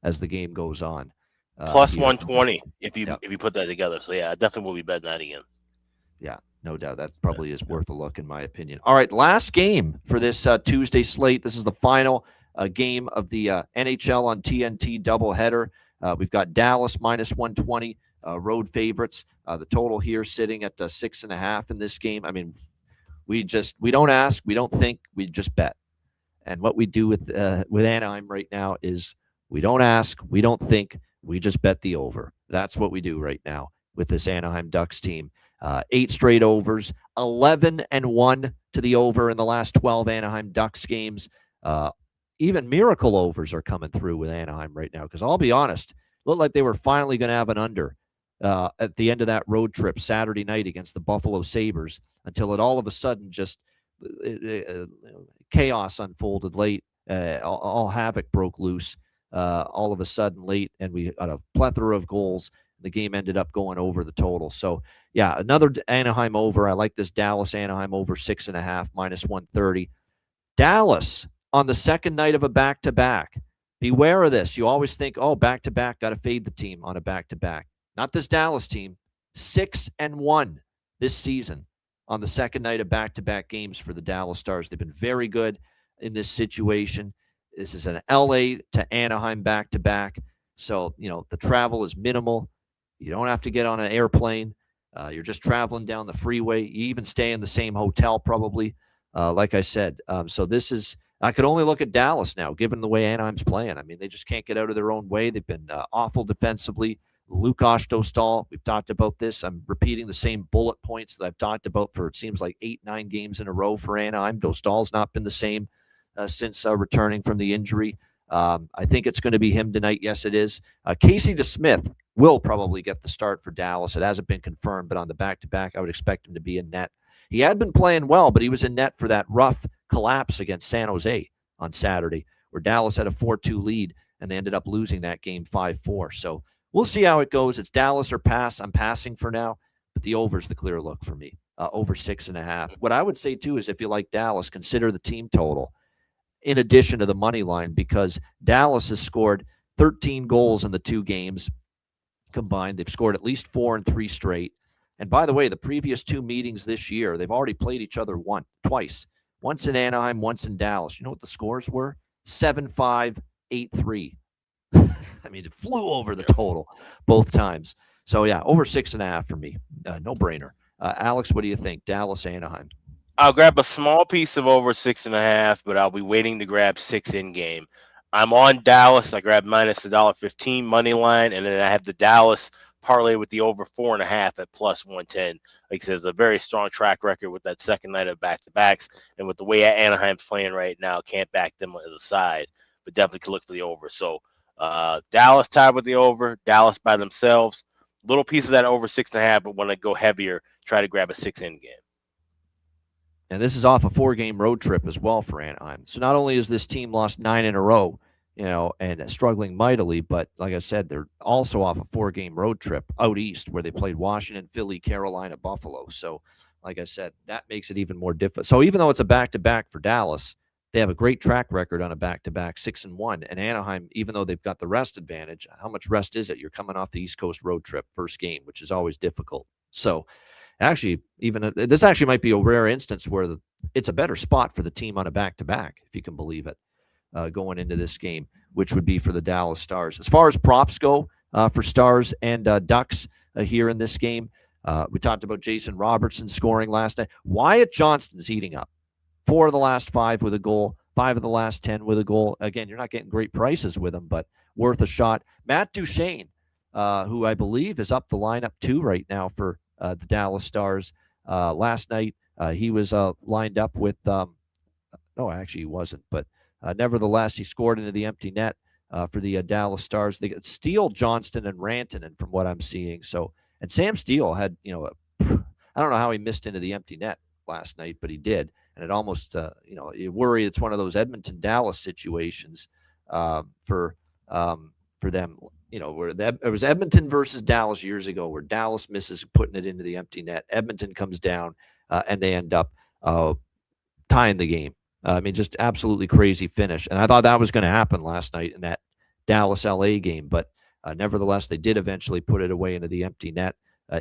as the game goes on. Plus 120 if you put that together. So yeah, I definitely will be betting that again. Yeah, no doubt. That probably is worth a look in my opinion. All right, last game for this Tuesday slate. This is the final game of the NHL on TNT doubleheader. We've got Dallas minus 120 road favorites. The total here sitting at 6.5 in this game. I mean, We don't ask, we don't think, we just bet. And what we do with Anaheim right now is we don't ask, we don't think, we just bet the over. That's what we do right now with this Anaheim Ducks team. 8 straight overs, 11-1 to the over in the last 12 Anaheim Ducks games. Even miracle overs are coming through with Anaheim right now, because I'll be honest, looked like they were finally going to have an under at the end of that road trip Saturday night against the Buffalo Sabres, until it all of a sudden just chaos unfolded late. All havoc broke loose all of a sudden late, and we got a plethora of goals. The game ended up going over the total. So, yeah, another Anaheim over. I like this Dallas Anaheim over 6.5 -130. Dallas on the second night of a back-to-back. Beware of this. You always think, oh, back-to-back, got to fade the team on a back-to-back. Not this Dallas team. 6-1 this season on the second night of back-to-back games for the Dallas Stars. They've been very good in this situation. This is an LA to Anaheim back-to-back. So, the travel is minimal. You don't have to get on an airplane. You're just traveling down the freeway. You even stay in the same hotel probably, like I said. So this is – I could only look at Dallas now, given the way Anaheim's playing. I mean, they just can't get out of their own way. They've been awful defensively. Lukáš Dostal, we've talked about this. I'm repeating the same bullet points that I've talked about for, it seems like, 8-9 games in a row for Anaheim. Dostal's not been the same since returning from the injury. I think it's going to be him tonight. Yes, it is. Casey DeSmith will probably get the start for Dallas. It hasn't been confirmed, but on the back-to-back, I would expect him to be in net. He had been playing well, but he was in net for that rough collapse against San Jose on Saturday, where Dallas had a 4-2 lead, and they ended up losing that game 5-4. So we'll see how it goes. It's Dallas or pass. I'm passing for now, but the over's the clear look for me, over 6.5. What I would say, too, is if you like Dallas, consider the team total in addition to the money line, because Dallas has scored 13 goals in the 2 games combined. They've scored at least 4 in 3 straight. And by the way, the previous 2 meetings this year, they've already played each other twice. Once in Anaheim, once in Dallas. You know what the scores were? 7-5, 8-3. I mean, it flew over the total both times. So, yeah, over 6.5 for me. No brainer. Alex, what do you think? Dallas, Anaheim. I'll grab a small piece of over 6.5, but I'll be waiting to grab 6 in game. I'm on Dallas. I grabbed minus $1.15 money line, and then I have the Dallas parlay with the over 4.5 at plus 110. Like I said, it's a very strong track record with that second night of back-to-backs, and with the way Anaheim's playing right now, can't back them as a side, but definitely can look for the over. So Dallas tied with the over, Dallas by themselves. Little piece of that over 6.5, but when I go heavier, try to grab a 6 in game. And this is off a 4-game road trip as well for Anaheim. So not only has this team lost 9 in a row, and struggling mightily, but like I said, they're also off a 4-game road trip out east where they played Washington, Philly, Carolina, Buffalo. So like I said, that makes it even more difficult. So even though it's a back-to-back for Dallas, they have a great track record on a back-to-back, 6-1. And Anaheim, even though they've got the rest advantage, how much rest is it? You're coming off the East Coast road trip, first game, which is always difficult. So actually, this actually might be a rare instance where it's a better spot for the team on a back-to-back, if you can believe it, going into this game, which would be for the Dallas Stars. As far as props go for Stars and Ducks here in this game, we talked about Jason Robertson scoring last night. Wyatt Johnston's heating up. 4 of the last 5 with a goal, 5 of the last 10 with a goal. Again, you're not getting great prices with him, but worth a shot. Matt Duchene, who I believe is up the lineup too right now for the Dallas Stars. Last night, he was lined up with no, actually he wasn't, but nevertheless, he scored into the empty net for the Dallas Stars. They got Steele, Johnston, and Rantanen from what I'm seeing. So, and Sam Steele had, I don't know how he missed into the empty net last night, but he did. And it almost, you worry it's one of those Edmonton-Dallas situations for them. Where it was Edmonton versus Dallas years ago, where Dallas misses putting it into the empty net. Edmonton comes down, and they end up tying the game. I mean, just absolutely crazy finish. And I thought that was going to happen last night in that Dallas-LA game. But nevertheless, they did eventually put it away into the empty net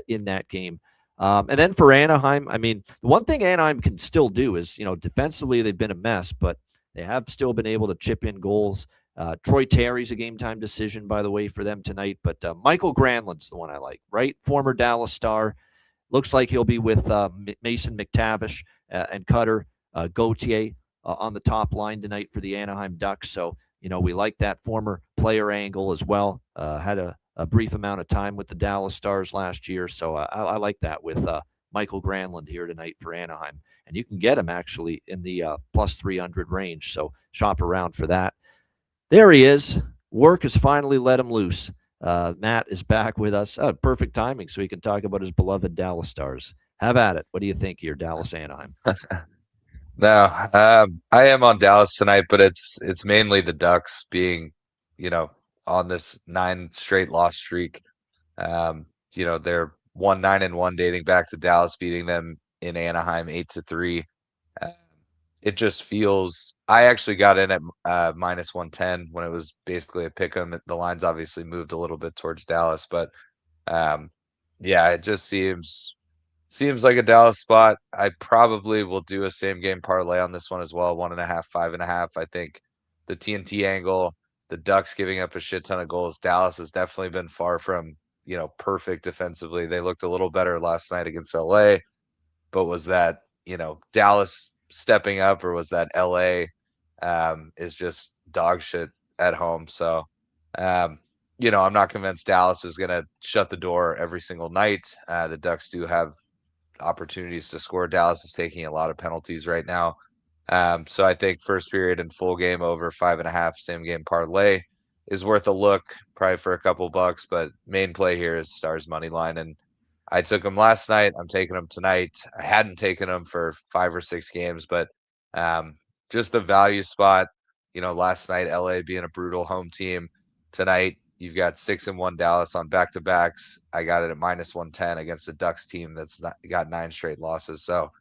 in that game. And then for Anaheim, I mean, the one thing Anaheim can still do is, defensively they've been a mess, but they have still been able to chip in goals. Troy Terry's a game-time decision, by the way, for them tonight. But Michael Granlund's the one I like, right? Former Dallas Star. Looks like he'll be with Mason McTavish and Cutter, Gauthier on the top line tonight for the Anaheim Ducks. So, we like that former player angle as well. Had a brief amount of time with the Dallas Stars last year. So I like that with Michael Granlund here tonight for Anaheim. And you can get him actually in the plus 300 range. So shop around for that. There he is. Work has finally let him loose. Matt is back with us. Perfect timing so he can talk about his beloved Dallas Stars. Have at it. What do you think here, Dallas Anaheim? No, I am on Dallas tonight, but it's mainly the Ducks being, on this 9 straight loss streak. They're 1-9-1 dating back to Dallas beating them in Anaheim 8-3. It just feels. I actually got in at minus 110 when it was basically a pick 'em. The lines obviously moved a little bit towards Dallas, but it just seems like a Dallas spot. I probably will do a same game parlay on this one as well. 1.5, 5.5. I think the TNT angle, the Ducks giving up a shit ton of goals. Dallas has definitely been far from, perfect defensively. They looked a little better last night against LA, but was that, Dallas stepping up, or was that LA is just dog shit at home? So, I'm not convinced Dallas is going to shut the door every single night. The Ducks do have opportunities to score. Dallas is taking a lot of penalties right now. So I think first period and full game over 5.5, same game parlay is worth a look, probably for a couple bucks, but main play here is Stars money line. And I took them last night. I'm taking them tonight. I hadn't taken them for 5 or 6 games, but just the value spot, last night, LA being a brutal home team. Tonight, you've got 6-1 Dallas on back-to-backs. I got it at minus 110 against a Ducks team that's got 9 straight losses. So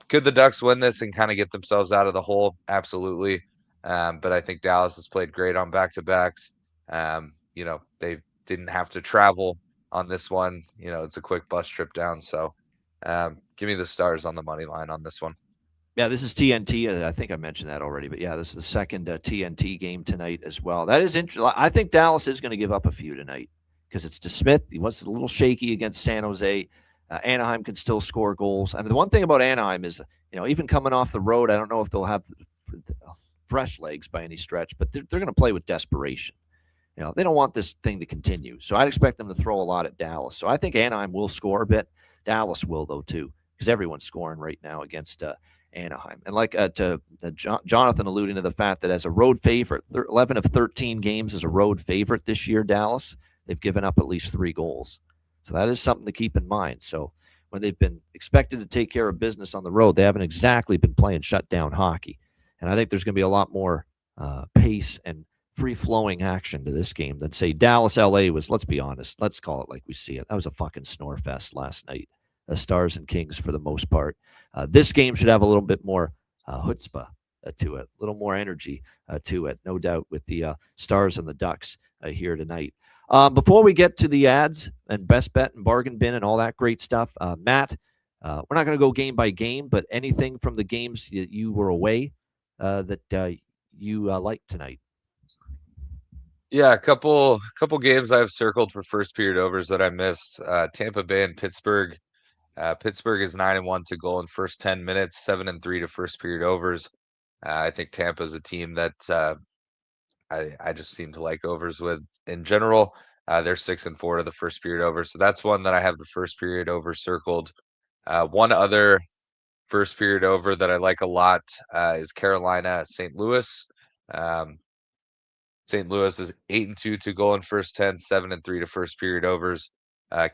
could the Ducks win this and kind of get themselves out of the hole? Absolutely. But I think Dallas has played great on back-to-backs. They didn't have to travel on this one. It's a quick bus trip down. So give me the Stars on the money line on this one. Yeah, this is TNT. I think I mentioned that already, but yeah, this is the second TNT game tonight as well. That is interesting. I think Dallas is going to give up a few tonight because it's DeSmith. He was a little shaky against San Jose. Anaheim can still score goals. I mean, the one thing about Anaheim is, even coming off the road, I don't know if they'll have fresh legs by any stretch, but they're going to play with desperation. They don't want this thing to continue. So I'd expect them to throw a lot at Dallas. So I think Anaheim will score a bit. Dallas will, though, too, because everyone's scoring right now against Anaheim. And like Jonathan alluding to the fact that as a road favorite, 11 of 13 games as a road favorite this year, Dallas, they've given up at least 3 goals. So that is something to keep in mind. So when they've been expected to take care of business on the road, they haven't exactly been playing shutdown hockey. And I think there's going to be a lot more pace and free-flowing action to this game than, say, Dallas-LA was. Let's be honest. Let's call it like we see it. That was a fucking snore fest last night. The Stars and Kings for the most part. This game should have a little bit more chutzpah to it, a little more energy to it, no doubt, with the Stars and the Ducks here tonight. Before we get to the ads and best bet and bargain bin and all that great stuff, Matt, we're not going to go game by game, but anything from the games that you were away that you liked tonight? Yeah, a couple games I've circled for first period overs that I missed. Tampa Bay and Pittsburgh. Pittsburgh is 9-1 to goal in first 10 minutes, 7-3 to first period overs. I think Tampa is a team that I just seem to like overs with in general. They're 6-4 to the first period over. So that's one that I have the first period over circled. One other first period over that I like a lot is Carolina St. Louis. St. Louis is 8-2 to goal in first 10, 7-3 to first period overs.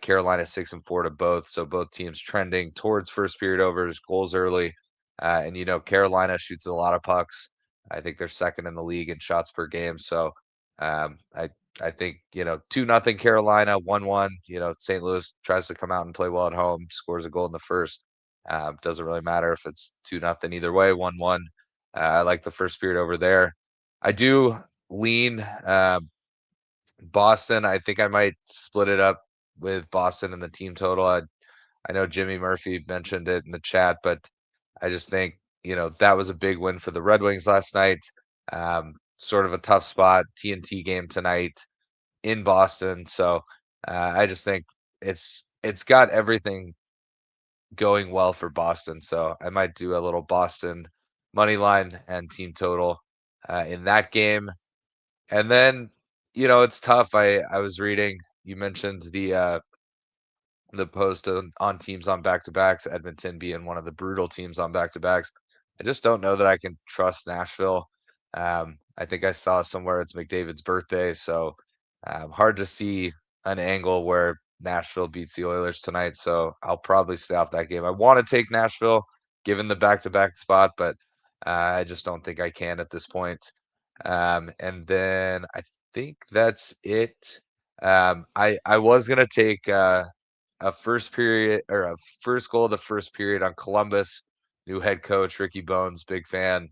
Carolina 6-4 to both. So both teams trending towards first period overs, goals early. And Carolina shoots a lot of pucks. I think they're second in the league in shots per game. So I think 2-0 Carolina, 1-1. St. Louis tries to come out and play well at home, scores a goal in the first. Doesn't really matter if it's 2-0 either way, 1-1. I like the first period over there. I do lean Boston. I think I might split it up with Boston and the team total. I know Jimmy Murphy mentioned it in the chat, but I just think, that was a big win for the Red Wings last night. Sort of a tough spot, TNT game tonight in Boston. So I just think it's got everything going well for Boston. So I might do a little Boston money line and team total in that game. And then, it's tough. I was reading, you mentioned the post on teams on back-to-backs, Edmonton being one of the brutal teams on back-to-backs. I just don't know that I can trust Nashville. I think I saw somewhere it's McDavid's birthday, so hard to see an angle where Nashville beats the Oilers tonight, so I'll probably stay off that game. I want to take Nashville given the back-to-back spot, but I just don't think I can at this point. And then I think that's it. I was gonna take a first period or a first goal of the first period on Columbus. New head coach Ricky Bones, big fan,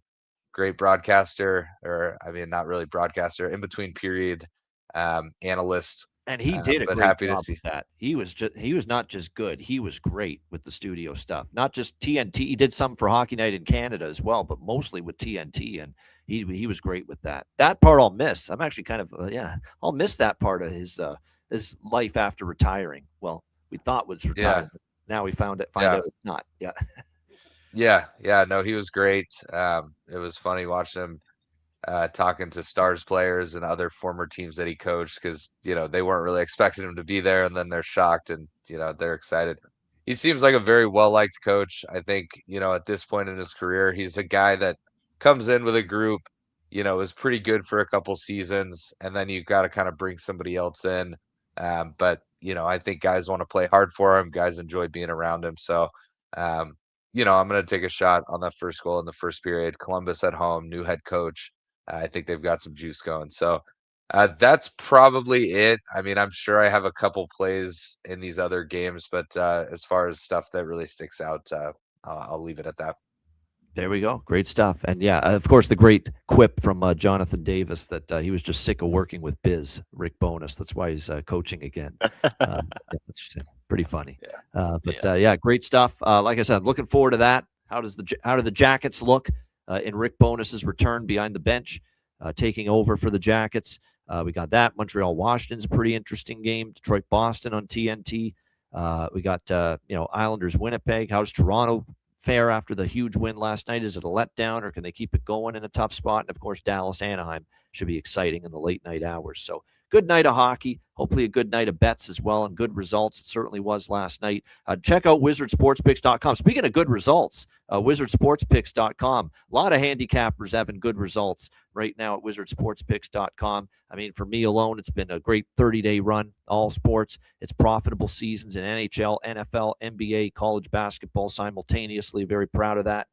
great broadcaster, or I mean, not really broadcaster, in between period analyst. And he did a but great happy job to see. with that. He was not just good, he was great with the studio stuff. Not just TNT. He did some for Hockey Night in Canada as well, but mostly with TNT, and he was great with that. That part I'll miss. I'm actually kind of I'll miss that part of his life after retiring. Well, we thought was retired. Yeah. Now we find out it's not. Yeah. Yeah. No, he was great. It was funny watching him talking to Stars players and other former teams that he coached because, they weren't really expecting him to be there, and then they're shocked and, they're excited. He seems like a very well-liked coach. I think, at this point in his career, he's a guy that comes in with a group, is pretty good for a couple seasons, and then you've got to kind of bring somebody else in. But, I think guys want to play hard for him. Guys enjoy being around him. So, I'm going to take a shot on that first goal in the first period. Columbus at home, new head coach. I think they've got some juice going. So that's probably it. I mean, I'm sure I have a couple plays in these other games, but as far as stuff that really sticks out, I'll leave it at that. There we go. Great stuff. And yeah, of course, the great quip from Jonathan Davis that he was just sick of working with Biz, Rick Bowness. That's why he's coaching again. That's pretty funny. Great stuff. Like I said, I'm looking forward to that. How do the Jackets look in Rick Bowness's return behind the bench, taking over for the Jackets? We got that. Montreal, Washington's a pretty interesting game. Detroit, Boston on TNT. We got Islanders, Winnipeg. How does Toronto fare after the huge win last night? Is it a letdown, or can they keep it going in a tough spot? And of course, Dallas, Anaheim should be exciting in the late night hours. So good night of hockey. Hopefully a good night of bets as well, and good results. It certainly was last night. Check out wizardsportspicks.com. Speaking of good results, wizardsportspicks.com. A lot of handicappers having good results right now at wizardsportspicks.com. I mean, for me alone, it's been a great 30-day run, all sports. It's profitable seasons in NHL, NFL, NBA, college basketball simultaneously. Very proud of that.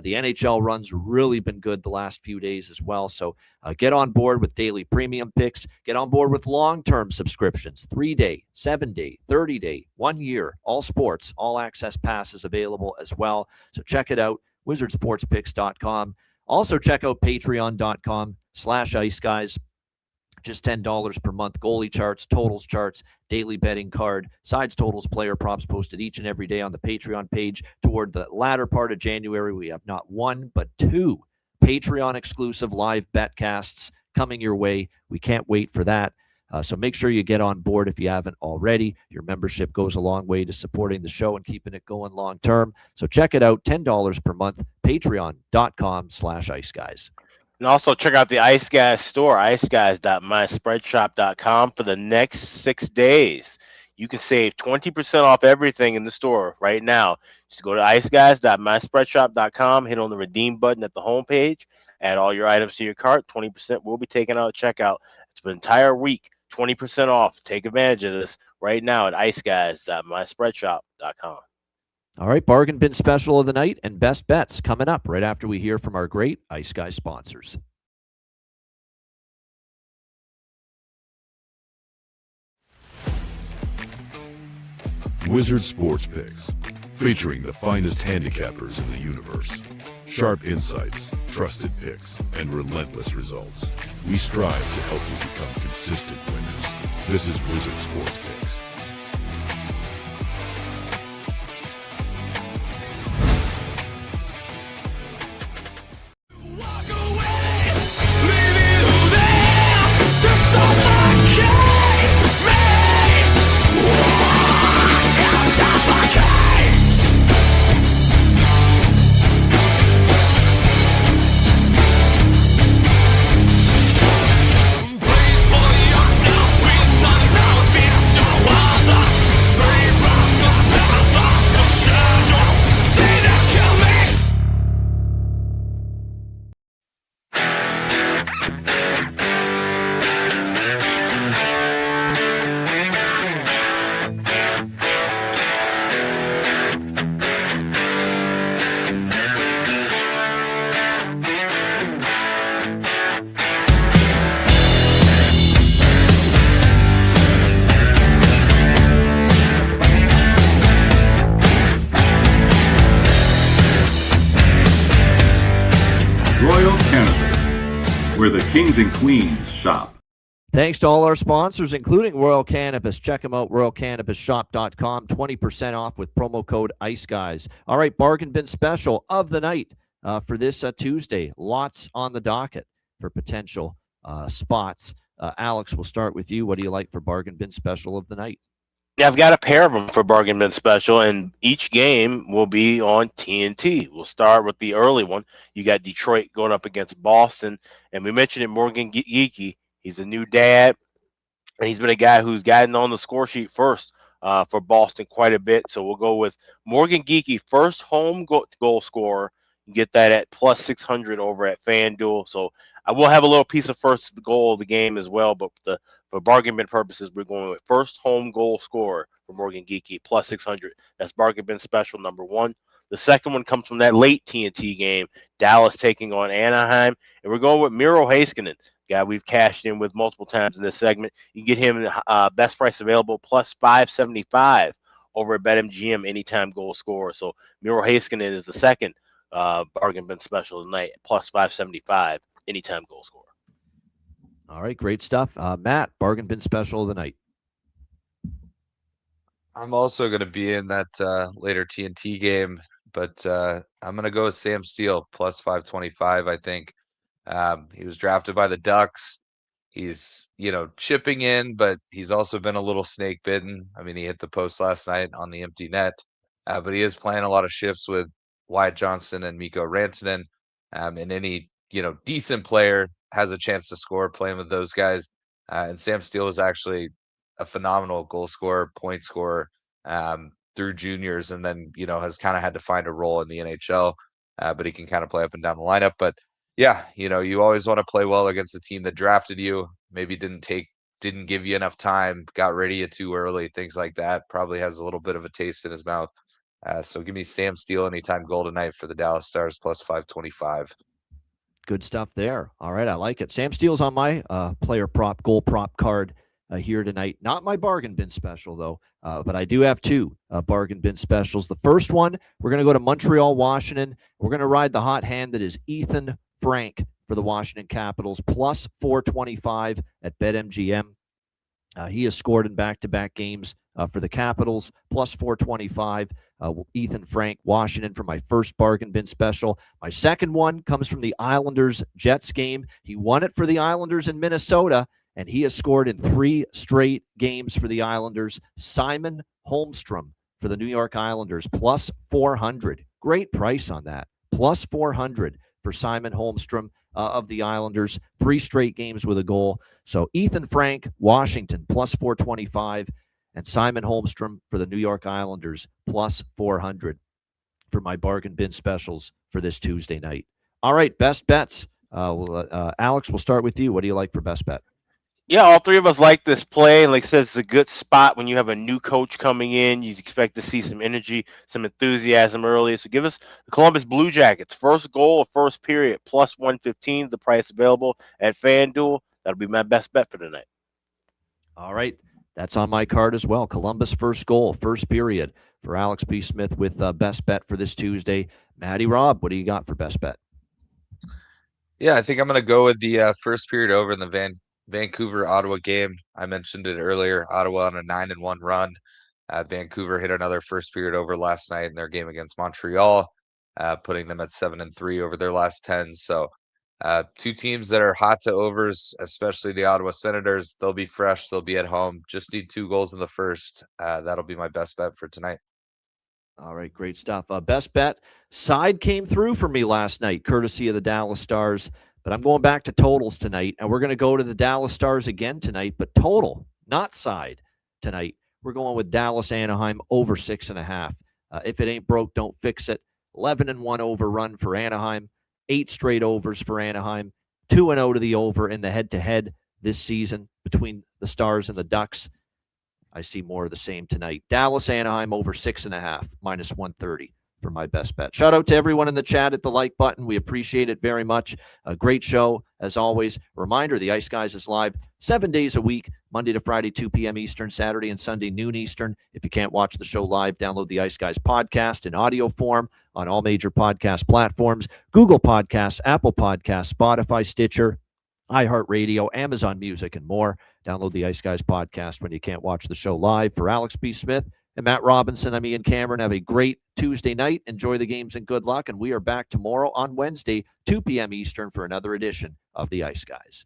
The NHL run's really been good the last few days as well. So get on board with daily premium picks. Get on board with long-term subscriptions, 3-day, 7-day, 30-day, 1 year, all sports, all access passes available as well. So check it out, wizardsportspicks.com. Also check out patreon.com/iceguys. Just $10 per month. Goalie charts, totals charts, daily betting card, sides, totals, player props posted each and every day on the Patreon page. Toward the latter part of January, we have not one, but two Patreon exclusive live betcasts coming your way. We can't wait for that. So make sure you get on board if you haven't already. Your membership goes a long way to supporting the show and keeping it going long term. So check it out, $10 per month, patreon.com/iceguys. And also check out the Ice Guys store, iceguys.myspreadshop.com, for the next 6 days. You can save 20% off everything in the store right now. Just go to iceguys.myspreadshop.com, hit on the redeem button at the homepage, add all your items to your cart. 20% will be taken out at checkout. It's an entire week, 20% off. Take advantage of this right now at iceguys.myspreadshop.com. All right, bargain bin special of the night and best bets coming up right after we hear from our great Ice Guys sponsors. Wizard Sports Picks, featuring the finest handicappers in the universe. Sharp insights, trusted picks, and relentless results. We strive to help you become consistent winners. This is Wizard Sports Picks. Kings and Queens shop. Thanks to all our sponsors, including Royal Cannabis. Check them out, royalcannabisshop.com. 20% off with promo code IceGuys. All right, bargain bin special of the night for this Tuesday. Lots on the docket for potential spots. Alex, we'll start with you. What do you like for bargain bin special of the night? Yeah, I've got a pair of them for bargain bin special, and each game will be on TNT. We'll start with the early one. You got Detroit going up against Boston, and we mentioned it, Morgan Geekie. He's a new dad, and he's been a guy who's gotten on the score sheet first for Boston quite a bit. So we'll go with Morgan Geekie, first home goal scorer. You get that at plus 600 over at FanDuel. So I will have a little piece of first goal of the game as well, but for bargain bin purposes, we're going with first home goal scorer for Morgan Geekie, plus 600. That's bargain bin special number one. The second one comes from that late TNT game, Dallas taking on Anaheim, and we're going with Miro Heiskanen, guy we've cashed in with multiple times in this segment. You can get him best price available, plus 575 over at BetMGM, anytime goal scorer. So Miro Heiskanen is the second bargain bin special tonight, plus 575, anytime goal scorer. All right, great stuff. Matt, bargain bin special of the night. I'm also going to be in that later TNT game, but I'm going to go with Sam Steele, plus 525, I think. He was drafted by the Ducks. He's, chipping in, but he's also been a little snake bitten. I mean, he hit the post last night on the empty net, but he is playing a lot of shifts with Wyatt Johnson and Mikko Rantanen. And any, decent player has a chance to score playing with those guys. And Sam Steele is actually a phenomenal goal scorer, point scorer through juniors, and then, has kind of had to find a role in the NHL, but he can kind of play up and down the lineup. But yeah, you always want to play well against a team that drafted you, maybe didn't give you enough time, got rid of you too early, things like that. Probably has a little bit of a taste in his mouth. So give me Sam Steele anytime goal tonight for the Dallas Stars, plus 525. Good stuff there. All right, I like it. Sam Steele's on my player prop, goal prop card here tonight. Not my bargain bin special, though, but I do have two bargain bin specials. The first one, we're going to go to Montreal, Washington. We're going to ride the hot hand that is Ethan Frank for the Washington Capitals, plus 425 at BetMGM. He has scored in back-to-back games for the Capitals, plus 425. Ethan Frank, Washington, for my first bargain bin special. My second one comes from the Islanders-Jets game. He won it for the Islanders in Minnesota, and he has scored in 3 straight games for the Islanders. Simon Holmstrom for the New York Islanders, plus 400. Great price on that, plus 400 for Simon Holmstrom of the Islanders. 3 straight games with a goal. So Ethan Frank, Washington, plus 425, and Simon Holmstrom for the New York Islanders, plus 400 for my bargain bin specials for this Tuesday night. All right, best bets. Alex, we'll start with you. What do you like for best bet? Yeah, all three of us like this play. And like I said, it's a good spot when you have a new coach coming in. You expect to see some energy, some enthusiasm early. So give us the Columbus Blue Jackets. First goal of first period, plus 115, the price available at FanDuel. That'll be my best bet for tonight. All right. That's on my card as well. Columbus first goal, first period for Alex B. Smith with best bet for this Tuesday. Matty Rob, what do you got for best bet? Yeah, I think I'm going to go with the first period over in the Vancouver-Ottawa game. I mentioned it earlier. Ottawa on a 9-1 run. Vancouver hit another first period over last night in their game against Montreal, putting them at 7-3 over their last 10. So two teams that are hot to overs, especially the Ottawa Senators. They'll be fresh. They'll be at home. Just need 2 goals in the first. That'll be my best bet for tonight. All right, great stuff. Best bet. Side came through for me last night, courtesy of the Dallas Stars. But I'm going back to totals tonight, and we're going to go to the Dallas Stars again tonight, but total, not side tonight. We're going with Dallas Anaheim over 6.5. If it ain't broke, don't fix it. 11-1 over run for Anaheim. 8 straight overs for Anaheim. 2-0 to the over in the head-to-head this season between the Stars and the Ducks. I see more of the same tonight. Dallas Anaheim over 6.5, minus 130 for my best bet. Shout out to everyone in the chat at the like button. We appreciate it very much. A great show, as always. Reminder, the Ice Guys is live 7 days a week, Monday to Friday, 2 p.m. Eastern, Saturday and Sunday, noon Eastern. If you can't watch the show live, download the Ice Guys podcast in audio form on all major podcast platforms, Google Podcasts, Apple Podcasts, Spotify, Stitcher, iHeartRadio, Amazon Music, and more. Download the Ice Guys podcast when you can't watch the show live. For Alex B. Smith and Matt Robinson, I'm Ian Cameron. Have a great Tuesday night. Enjoy the games and good luck. And we are back tomorrow on Wednesday, 2 p.m. Eastern, for another edition of the Ice Guys.